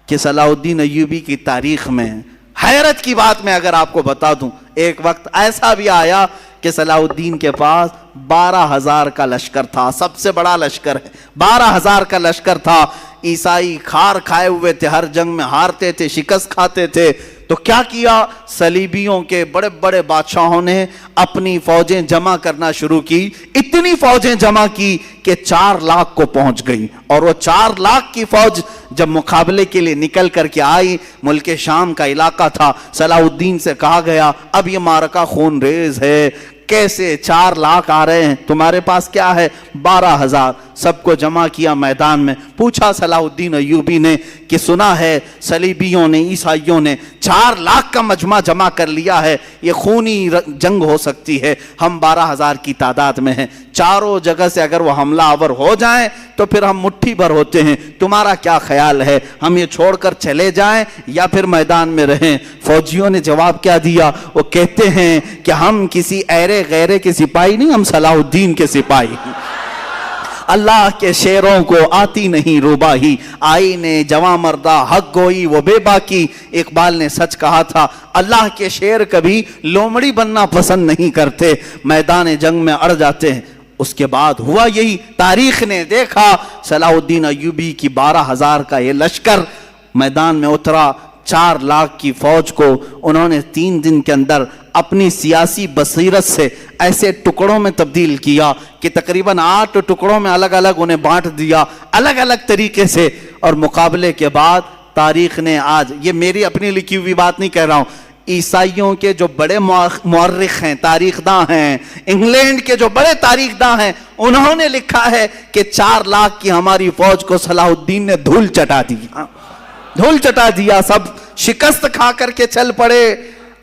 [SPEAKER 1] کہ صلاح الدین ایوبی کی تاریخ میں حیرت کی بات میں اگر آپ کو بتا دوں، ایک وقت ایسا بھی آیا کہ صلاح الدین کے پاس 12,000 کا لشکر تھا، سب سے بڑا لشکر ہے، 12,000 کا لشکر تھا۔ عیسائی کھار کھائے ہوئے تھے، ہر جنگ میں ہارتے تھے، شکست کھاتے تھے۔ تو کیا کیا؟ صلیبیوں کے بڑے بڑے بادشاہوں نے اپنی فوجیں جمع کرنا شروع کی، اتنی فوجیں جمع کی کہ 4 لاکھ کو پہنچ گئی، اور وہ 4 لاکھ کی فوج جب مقابلے کے لیے نکل کر کے آئی، ملک شام کا علاقہ تھا، صلاح الدین سے کہا گیا اب یہ معرکہ خون ریز ہے، کیسے 4 لاکھ آ رہے ہیں، تمہارے پاس کیا ہے؟ 12,000۔ سب کو جمع کیا میدان میں، پوچھا صلاح الدین ایوبی نے کہ سنا ہے صلیبیوں نے، عیسائیوں نے 4 لاکھ کا مجمع جمع کر لیا ہے، یہ خونی جنگ ہو سکتی ہے، ہم 12,000 کی تعداد میں ہیں، چاروں جگہ سے اگر وہ حملہ آور ہو جائیں تو پھر ہم مٹھی بھر ہوتے ہیں، تمہارا کیا خیال ہے، ہم یہ چھوڑ کر چلے جائیں یا پھر میدان میں رہیں؟ فوجیوں نے جواب کیا دیا؟ وہ کہتے ہیں کہ ہم کسی ایرے غیرے کے سپاہی نہیں، ہم صلاح الدین کے سپاہی ہیں۔ اللہ کے شیروں کو آتی نہیں روباہی، آئینے جواں مردہ حق گوئی وہ بے باکی۔ اقبال نے سچ کہا تھا، اللہ کے شیر کبھی لومڑی بننا پسند نہیں کرتے، میدان جنگ میں اڑ جاتے ہیں۔ اس کے بعد ہوا یہی، تاریخ نے دیکھا صلاح الدین ایوبی کی 12,000 کا یہ لشکر میدان میں اترا، 4 لاکھ کی فوج کو انہوں نے 3 دن کے اندر اپنی سیاسی بصیرت سے ایسے ٹکڑوں میں تبدیل کیا کہ تقریباً 8 ٹکڑوں میں الگ الگ انہیں بانٹ دیا، الگ الگ طریقے سے۔ اور مقابلے کے بعد تاریخ نے آج، یہ میری اپنی لکھی ہوئی بات نہیں کہہ رہا ہوں، عیسائیوں کے جو بڑے مورخ ہیں، تاریخ داں ہیں، انگلینڈ کے جو بڑے تاریخ داں ہیں، انہوں نے لکھا ہے کہ 4 لاکھ کی ہماری فوج کو صلاح الدین نے دھول چٹا دیا، دھول چٹا دیا، سب شکست کھا کر کے چل پڑے۔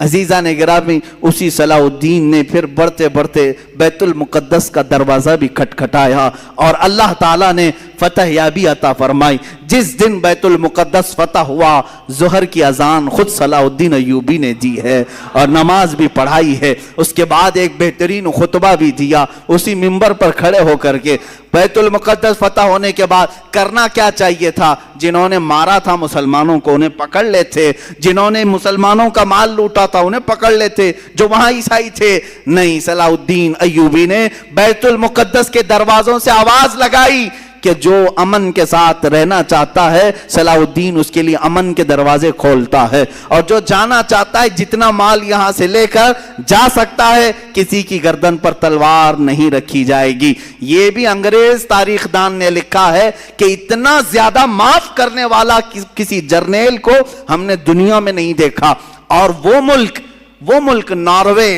[SPEAKER 1] عزیزان گرامی، اسی صلاح الدین نے پھر بڑھتے بڑھتے بیت المقدس کا دروازہ بھی کھٹکھٹایا اور اللہ تعالیٰ نے فتح یابی عطا فرمائی۔ جس دن بیت المقدس فتح ہوا، ظہر کی اذان خود صلاح الدین ایوبی نے دی ہے اور نماز بھی پڑھائی ہے۔ اس کے بعد ایک بہترین خطبہ بھی دیا اسی منبر پر کھڑے ہو کر کے۔ بیت المقدس فتح ہونے کے بعد کرنا کیا چاہیے تھا؟ جنہوں نے مارا تھا مسلمانوں کو انہیں پکڑ لیتے، جنہوں نے مسلمانوں کا مال لوٹا تھا انہیں پکڑ لیتے، جو وہاں عیسائی تھے۔ نہیں، صلاح الدین ایوبی نے بیت المقدس کے دروازوں سے آواز لگائی کہ جو امن کے ساتھ رہنا چاہتا ہے صلاح الدین اس کے لیے امن کے دروازے کھولتا ہے، اور جو جانا چاہتا ہے جتنا مال یہاں سے لے کر جا سکتا ہے، کسی کی گردن پر تلوار نہیں رکھی جائے گی۔ یہ بھی انگریز تاریخ دان نے لکھا ہے کہ اتنا زیادہ معاف کرنے والا کسی جرنیل کو ہم نے دنیا میں نہیں دیکھا۔ اور وہ ملک ناروے،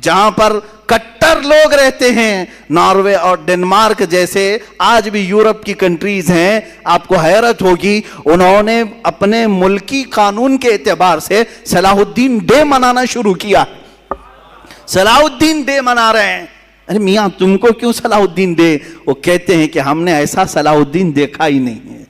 [SPEAKER 1] جہاں پر کٹر لوگ رہتے ہیں، ناروے اور ڈنمارک جیسے آج بھی یورپ کی کنٹریز ہیں، آپ کو حیرت ہوگی، انہوں نے اپنے ملکی قانون کے اعتبار سے صلاح الدین ڈے منانا شروع کیا۔ صلاح الدین ڈے منا رہے ہیں۔ ارے میاں تم کو کیوں صلاح الدین ڈے؟ وہ کہتے ہیں کہ ہم نے ایسا صلاح الدین دیکھا ہی نہیں ہے،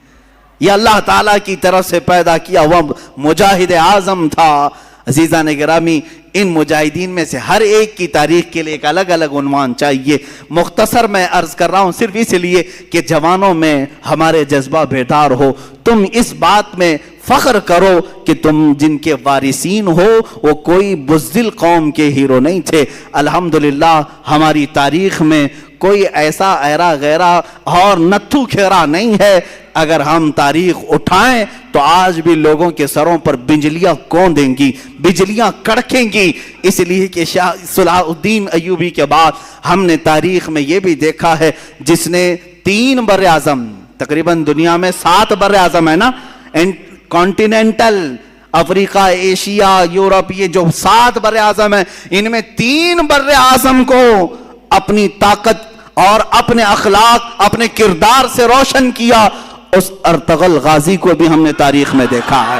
[SPEAKER 1] یہ اللہ تعالیٰ کی طرف سے پیدا کیا ہوا مجاہد اعظم تھا۔ عزیزان گرامی، ان مجاہدین میں سے ہر ایک کی تاریخ کے لیے ایک الگ الگ عنوان چاہیے۔ مختصر میں عرض کر رہا ہوں صرف اس لیے کہ جوانوں میں ہمارے جذبہ بیدار ہو، تم اس بات میں فخر کرو کہ تم جن کے وارثین ہو وہ کوئی بزدل قوم کے ہیرو نہیں تھے۔ الحمدللہ ہماری تاریخ میں کوئی ایسا ایرا غیرہ اور نتھو کھیرا نہیں ہے۔ اگر ہم تاریخ اٹھائیں تو آج بھی لوگوں کے سروں پر بجلیاں کون دیں گی، بجلیاں کڑکیں گی، اس لیے کہ صلاح الدین ایوبی کے بعد ہم نے تاریخ میں یہ بھی دیکھا ہے جس نے 3 بر اعظم، تقریباً دنیا میں 7 بر اعظم ہے نا، کانٹیننٹل، افریقہ، ایشیا، یورپ، یہ جو 7 بر اعظم ہیں، ان میں 3 بر اعظم کو اپنی طاقت اور اپنے اخلاق، اپنے کردار سے روشن کیا۔ اس ارطغرل غازی کو بھی ہم نے تاریخ میں دیکھا ہے،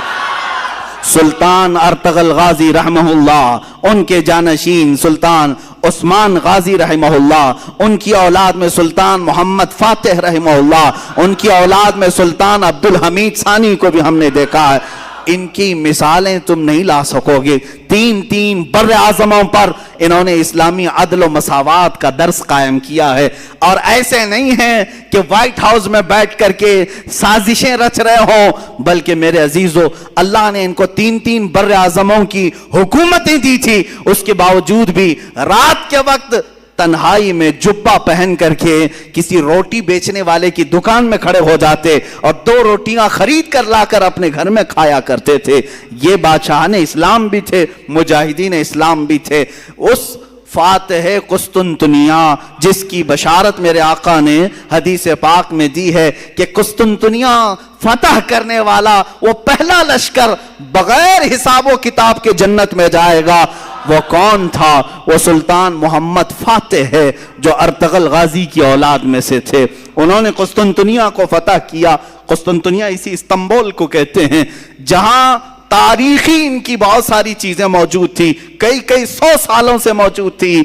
[SPEAKER 1] سلطان ارطغرل غازی رحمہ اللہ، ان کے جانشین سلطان عثمان غازی رحمہ اللہ، ان کی اولاد میں سلطان محمد فاتح رحمہ اللہ، ان کی اولاد میں سلطان عبدالحمید ثانی کو بھی ہم نے دیکھا ہے۔ ان کی مثالیں تم نہیں لا سکوگے۔ تین بر اعظموں پر انہوں نے اسلامی عدل و مساوات کا درس قائم کیا ہے، اور ایسے نہیں ہیں کہ وائٹ ہاؤس میں بیٹھ کر کے سازشیں رچ رہے ہوں، بلکہ میرے عزیزو اللہ نے ان کو تین بر اعظموں کی حکومتیں دی تھی، اس کے باوجود بھی رات کے وقت تنہائی میں جبہ پہن کر کے کسی روٹی بیچنے والے کی دکان میں کھڑے ہو جاتے اور 2 روٹیاں خرید کر لا کر اپنے گھر میں کھایا کرتے تھے۔ یہ بادشاہان اسلام بھی تھے، مجاہدین اسلام بھی تھے۔ اس فاتح قسطنطنیہ جس کی بشارت میرے آقا نے حدیث پاک میں دی ہے کہ قسطنطنیہ فتح کرنے والا وہ پہلا لشکر بغیر حساب و کتاب کے جنت میں جائے گا، وہ کون تھا؟ وہ سلطان محمد فاتح ہے جو ارطغرل غازی کی اولاد میں سے تھے۔ انہوں نے قسطنطنیہ کو فتح کیا۔ قسطنطنیہ اسی استنبول کو کہتے ہیں جہاں تاریخی ان کی بہت ساری چیزیں موجود تھی، کئی 100 سالوں سے موجود تھی،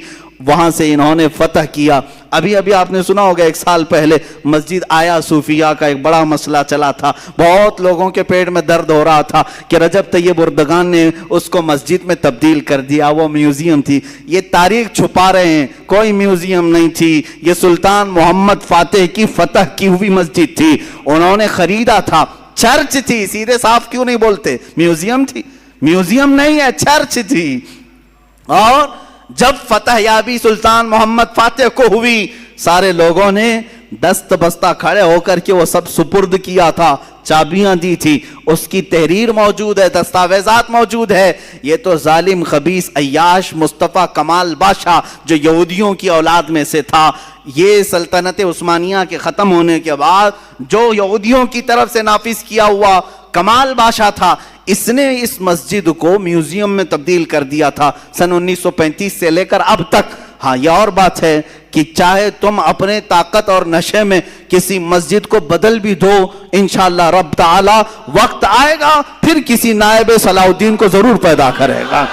[SPEAKER 1] وہاں سے انہوں نے فتح کیا۔ ابھی آپ نے سنا ہوگا 1 سال پہلے مسجد آیا صوفیہ کا ایک بڑا مسئلہ چلا تھا، بہت لوگوں کے پیٹ میں درد ہو رہا تھا کہ رجب طیب اردگان نے اس کو مسجد میں تبدیل کر دیا، وہ میوزیم تھی۔ یہ تاریخ چھپا رہے ہیں، کوئی میوزیم نہیں تھی، یہ سلطان محمد فاتح کی فتح کی ہوئی مسجد تھی، انہوں نے خریدا تھا۔ چرچ تھی، سیدھے صاف کیوں نہیں بولتے؟ میوزیم تھی؟ میوزیم نہیں ہے، چرچ تھی۔ اور جب فتح یابی سلطان محمد فاتح کو ہوئی، سارے لوگوں نے دست بستہ کھڑے ہو کر کے وہ سب سپرد کیا تھا، چابیاں دی تھی، اس کی تحریر موجود ہے، دستاویزات موجود ہے۔ یہ تو ظالم خبیث عیاش مصطفیٰ کمال بادشاہ جو یہودیوں کی اولاد میں سے تھا، یہ سلطنت عثمانیہ کے ختم ہونے کے بعد جو یہودیوں کی طرف سے نافذ کیا ہوا کمال بادشاہ تھا، اس نے اس مسجد کو میوزیم میں تبدیل کر دیا تھا سن 1935 سے لے کر اب تک۔ ہاں یہ اور بات ہے کہ چاہے تم اپنے طاقت اور نشے میں کسی مسجد کو بدل بھی دو، انشاءاللہ رب تعالی وقت آئے گا پھر کسی نائب صلاح الدین کو ضرور پیدا کرے گا۔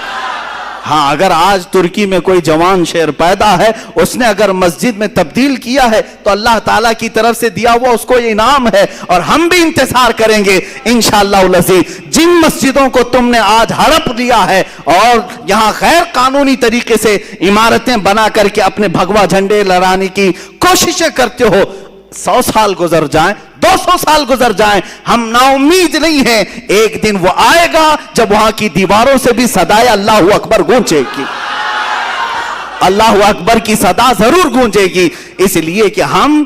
[SPEAKER 1] ہاں اگر آج ترکی میں کوئی جوان شیر پیدا ہے، اس نے اگر مسجد میں تبدیل کیا ہے تو اللہ تعالیٰ کی طرف سے دیا ہوا اس کو یہ انعام ہے، اور ہم بھی انتظار کریں گے انشاءاللہ العزیز۔ جن مسجدوں کو تم نے آج ہڑپ لیا ہے اور یہاں غیر قانونی طریقے سے عمارتیں بنا کر کے اپنے بھگوا جھنڈے لہرانے کی کوششیں کرتے ہو، 100 سال گزر جائیں، 200 سال گزر جائیں، ہم نا امید نہیں ہیں، ایک دن وہ آئے گا جب وہاں کی دیواروں سے بھی صدائے اللہ اکبر گونجے گی، اللہ اکبر کی صدا ضرور گونجے گی۔ اس لیے کہ ہم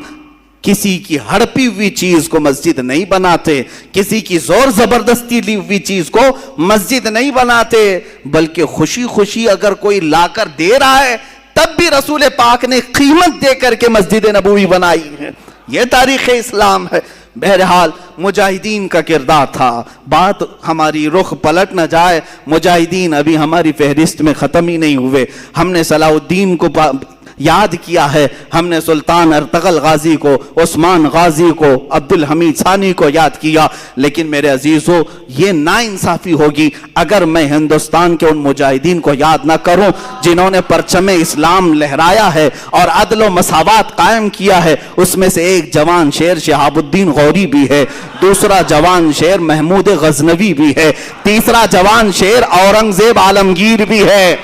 [SPEAKER 1] کسی کی ہڑپی ہوئی چیز کو مسجد نہیں بناتے، کسی کی زور زبردستی لی ہوئی چیز کو مسجد نہیں بناتے، بلکہ خوشی خوشی اگر کوئی لا کر دے رہا ہے تب بھی رسول پاک نے قیمت دے کر کے مسجد نبوی بنائی ہے۔ یہ تاریخ اسلام ہے۔ بہرحال مجاہدین کا کردار تھا، بات ہماری رخ پلٹ نہ جائے، مجاہدین ابھی ہماری فہرست میں ختم ہی نہیں ہوئے۔ ہم نے صلاح الدین کو یاد کیا ہے، ہم نے سلطان ارطغرل غازی کو، عثمان غازی کو، عبد الحمید ثانی کو یاد کیا، لیکن میرے عزیزو یہ ناانصافی ہوگی اگر میں ہندوستان کے ان مجاہدین کو یاد نہ کروں جنہوں نے پرچم اسلام لہرایا ہے اور عدل و مساوات قائم کیا ہے۔ اس میں سے ایک جوان شیر شہاب الدین غوری بھی ہے، دوسرا جوان شیر محمود غزنوی بھی ہے، تیسرا جوان شیر اورنگزیب عالمگیر بھی ہے۔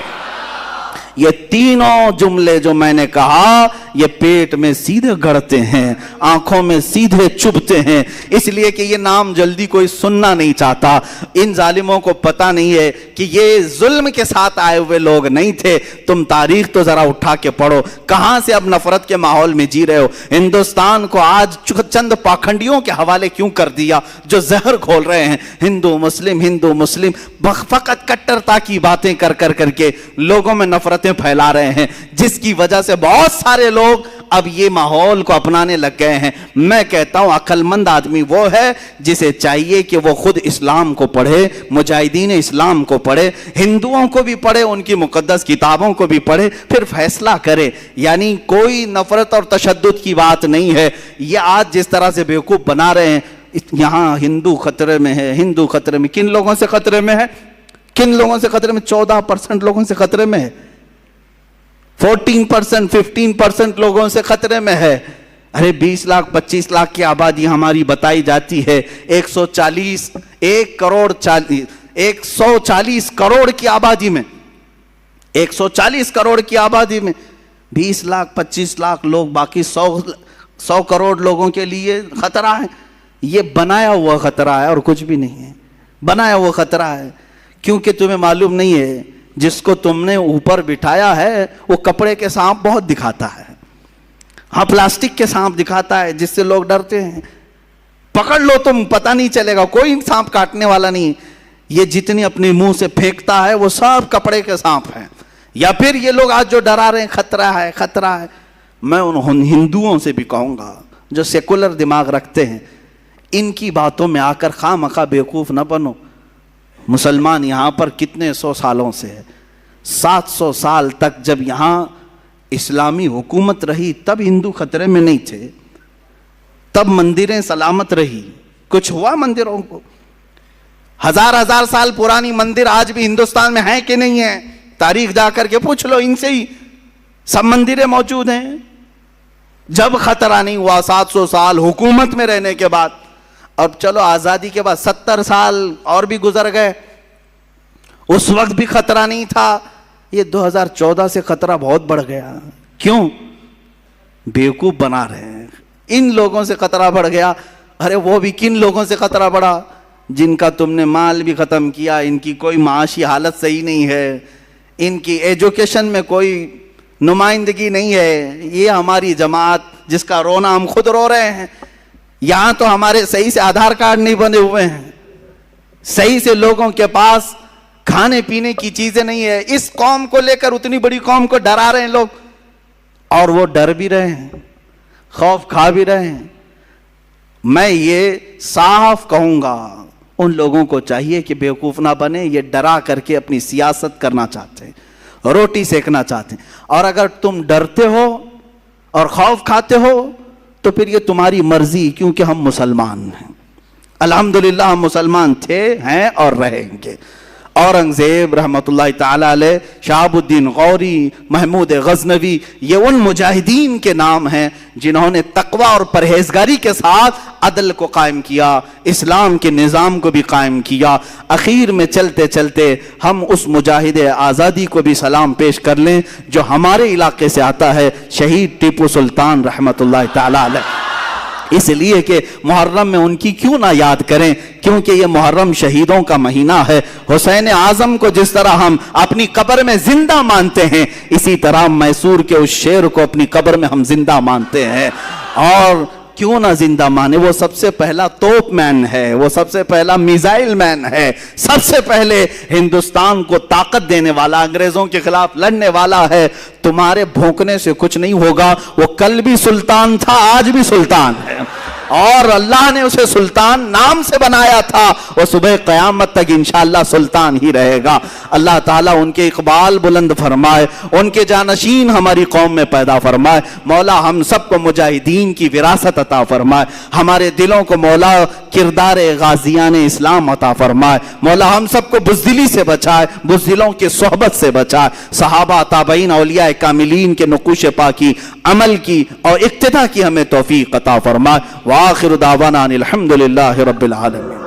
[SPEAKER 1] یہ تینوں جملے جو میں نے کہا یہ پیٹ میں سیدھے گڑتے ہیں، آنکھوں میں سیدھے چبھتے ہیں، اس لیے کہ یہ نام جلدی کوئی سننا نہیں چاہتا۔ ان ظالموں کو پتہ نہیں ہے کہ یہ ظلم کے ساتھ آئے ہوئے لوگ نہیں تھے۔ تم تاریخ تو ذرا اٹھا کے پڑھو، کہاں سے اب نفرت کے ماحول میں جی رہے ہو۔ ہندوستان کو آج چند پاکھنڈیوں کے حوالے کیوں کر دیا جو زہر کھول رہے ہیں، ہندو مسلم فقط کٹرتا کی باتیں کر کے لوگوں میں نفرتیں پھیلا رہے ہیں، جس کی وجہ سے بہت سارے لوگ اب یہ ماحول کو اپنانے لگ گئے ہیں۔ میں کہتا ہوں عقل مند آدمی وہ ہے جسے چاہیے کہ وہ خود اسلام کو پڑھے، مجاہدین اسلام کو پڑھے، ہندوؤں کو بھی پڑھے، ان کی مقدس کتابوں کو بھی پڑھے، پھر فیصلہ کرے۔ یعنی کوئی نفرت اور تشدد کی بات نہیں ہے۔ یہ آج جس طرح سے بیوقوف بنا رہے ہیں، یہاں ہندو خطرے میں ہے، ہندو خطرے میں، کن لوگوں سے خطرے میں ہے؟ کن لوگوں سے خطرے میں؟ 14% لوگوں سے خطرے میں ہے، 14% 15% لوگوں سے خطرے میں ہے۔ ارے 20 لاکھ 25 لاکھ کی آبادی ہماری بتائی جاتی ہے. 140 کروڑ کی آبادی میں 140 کروڑ کی آبادی میں 20 لاکھ 25 لاکھ لوگ، باقی 100 کروڑ لوگوں کے لیے خطرہ ہے. یہ بنایا ہوا خطرہ ہے اور کچھ بھی نہیں ہے. بنایا ہوا خطرہ ہے کیونکہ تمہیں معلوم نہیں ہے جس کو تم نے اوپر بٹھایا ہے وہ کپڑے کے سانپ بہت دکھاتا ہے. ہاں پلاسٹک کے سانپ دکھاتا ہے جس سے لوگ ڈرتے ہیں. پکڑ لو تم، پتہ نہیں چلے گا، کوئی سانپ کاٹنے والا نہیں. یہ جتنی اپنے منہ سے پھینکتا ہے وہ سب کپڑے کے سانپ ہیں. یا پھر یہ لوگ آج جو ڈرا رہے ہیں خطرہ ہے خطرہ ہے، میں ان ہندوؤں سے بھی کہوں گا جو سیکولر دماغ رکھتے ہیں، ان کی باتوں میں آ کر خواہ مخواہ بیوقوف نہ بنو. مسلمان یہاں پر کتنے 100 سالوں سے ہے، 700 سال تک جب یہاں اسلامی حکومت رہی تب ہندو خطرے میں نہیں تھے، تب مندریں سلامت رہی. کچھ ہوا مندروں کو؟ 1000 سال پرانی مندر آج بھی ہندوستان میں ہیں کہ نہیں ہیں؟ تاریخ جا کر کے پوچھ لو ان سے ہی، سب مندریں موجود ہیں. جب خطرہ نہیں ہوا 700 سال حکومت میں رہنے کے بعد. اب چلو آزادی کے بعد 70 سال اور بھی گزر گئے، اس وقت بھی خطرہ نہیں تھا. یہ 2014 سے خطرہ بہت بڑھ گیا. کیوں؟ بیوقوف بنا رہے ہیں. ان لوگوں سے خطرہ بڑھ گیا. ارے وہ بھی کن لوگوں سے خطرہ بڑھا؟ جن کا تم نے مال بھی ختم کیا، ان کی کوئی معاشی حالت صحیح نہیں ہے، ان کی ایجوکیشن میں کوئی نمائندگی نہیں ہے. یہ ہماری جماعت جس کا رونا ہم خود رو رہے ہیں. یہاں تو ہمارے صحیح سے آدھار کارڈ نہیں بنے ہوئے ہیں، صحیح سے لوگوں کے پاس کھانے پینے کی چیزیں نہیں ہے. اس قوم کو لے کر اتنی بڑی قوم کو ڈرا رہے ہیں لوگ، اور وہ ڈر بھی رہے ہیں، خوف کھا بھی رہے ہیں. میں یہ صاف کہوں گا ان لوگوں کو چاہیے کہ بیوقوف نہ بنے. یہ ڈرا کر کے اپنی سیاست کرنا چاہتے ہیں، روٹی سیکنا چاہتے ہیں. اور اگر تم ڈرتے ہو اور خوف کھاتے ہو تو پھر یہ تمہاری مرضی، کیونکہ ہم مسلمان ہیں. الحمدللہ ہم مسلمان تھے، ہیں اور رہیں گے. اورنگزیب رحمت اللہ تعالی علیہ، شہاب الدین غوری، محمود غزنوی، یہ ان مجاہدین کے نام ہیں جنہوں نے تقوی اور پرہیزگاری کے ساتھ عدل کو قائم کیا، اسلام کے نظام کو بھی قائم کیا. اخیر میں چلتے چلتے ہم اس مجاہد آزادی کو بھی سلام پیش کر لیں جو ہمارے علاقے سے آتا ہے، شہید ٹیپو سلطان رحمت اللہ تعالی علیہ. اس لیے کہ محرم میں ان کی کیوں نہ یاد کریں، کیونکہ یہ محرم شہیدوں کا مہینہ ہے. حسین اعظم کو جس طرح ہم اپنی قبر میں زندہ مانتے ہیں، اسی طرح میسور کے اس شیر کو اپنی قبر میں ہم زندہ مانتے ہیں. اور کیوں نہ زندہ مانے، وہ سب سے پہلا توپ مین ہے، وہ سب سے پہلا میزائل مین ہے، سب سے پہلے ہندوستان کو طاقت دینے والا، انگریزوں کے خلاف لڑنے والا ہے. تمہارے بھونکنے سے کچھ نہیں ہوگا. وہ کل بھی سلطان تھا، آج بھی سلطان ہے، اور اللہ نے اسے سلطان نام سے بنایا تھا. وہ صبح قیامت تک انشاءاللہ سلطان ہی رہے گا. اللہ تعالیٰ ان کے اقبال بلند فرمائے، ان کے جانشین ہماری قوم میں پیدا فرمائے. مولا ہم سب کو مجاہدین کی وراثت عطا فرمائے. ہمارے دلوں کو مولا کردار غازیان اسلام عطا فرمائے. مولا ہم سب کو بزدلی سے بچائے، بزدلوں کی صحبت سے بچائے. صحابہ تابعین اولیاء کاملین کے نقوش پاکی عمل کی اور اقتداء کی ہمیں توفیق عطا فرمائے. وآخر دعوانا الحمدللہ رب العالمین.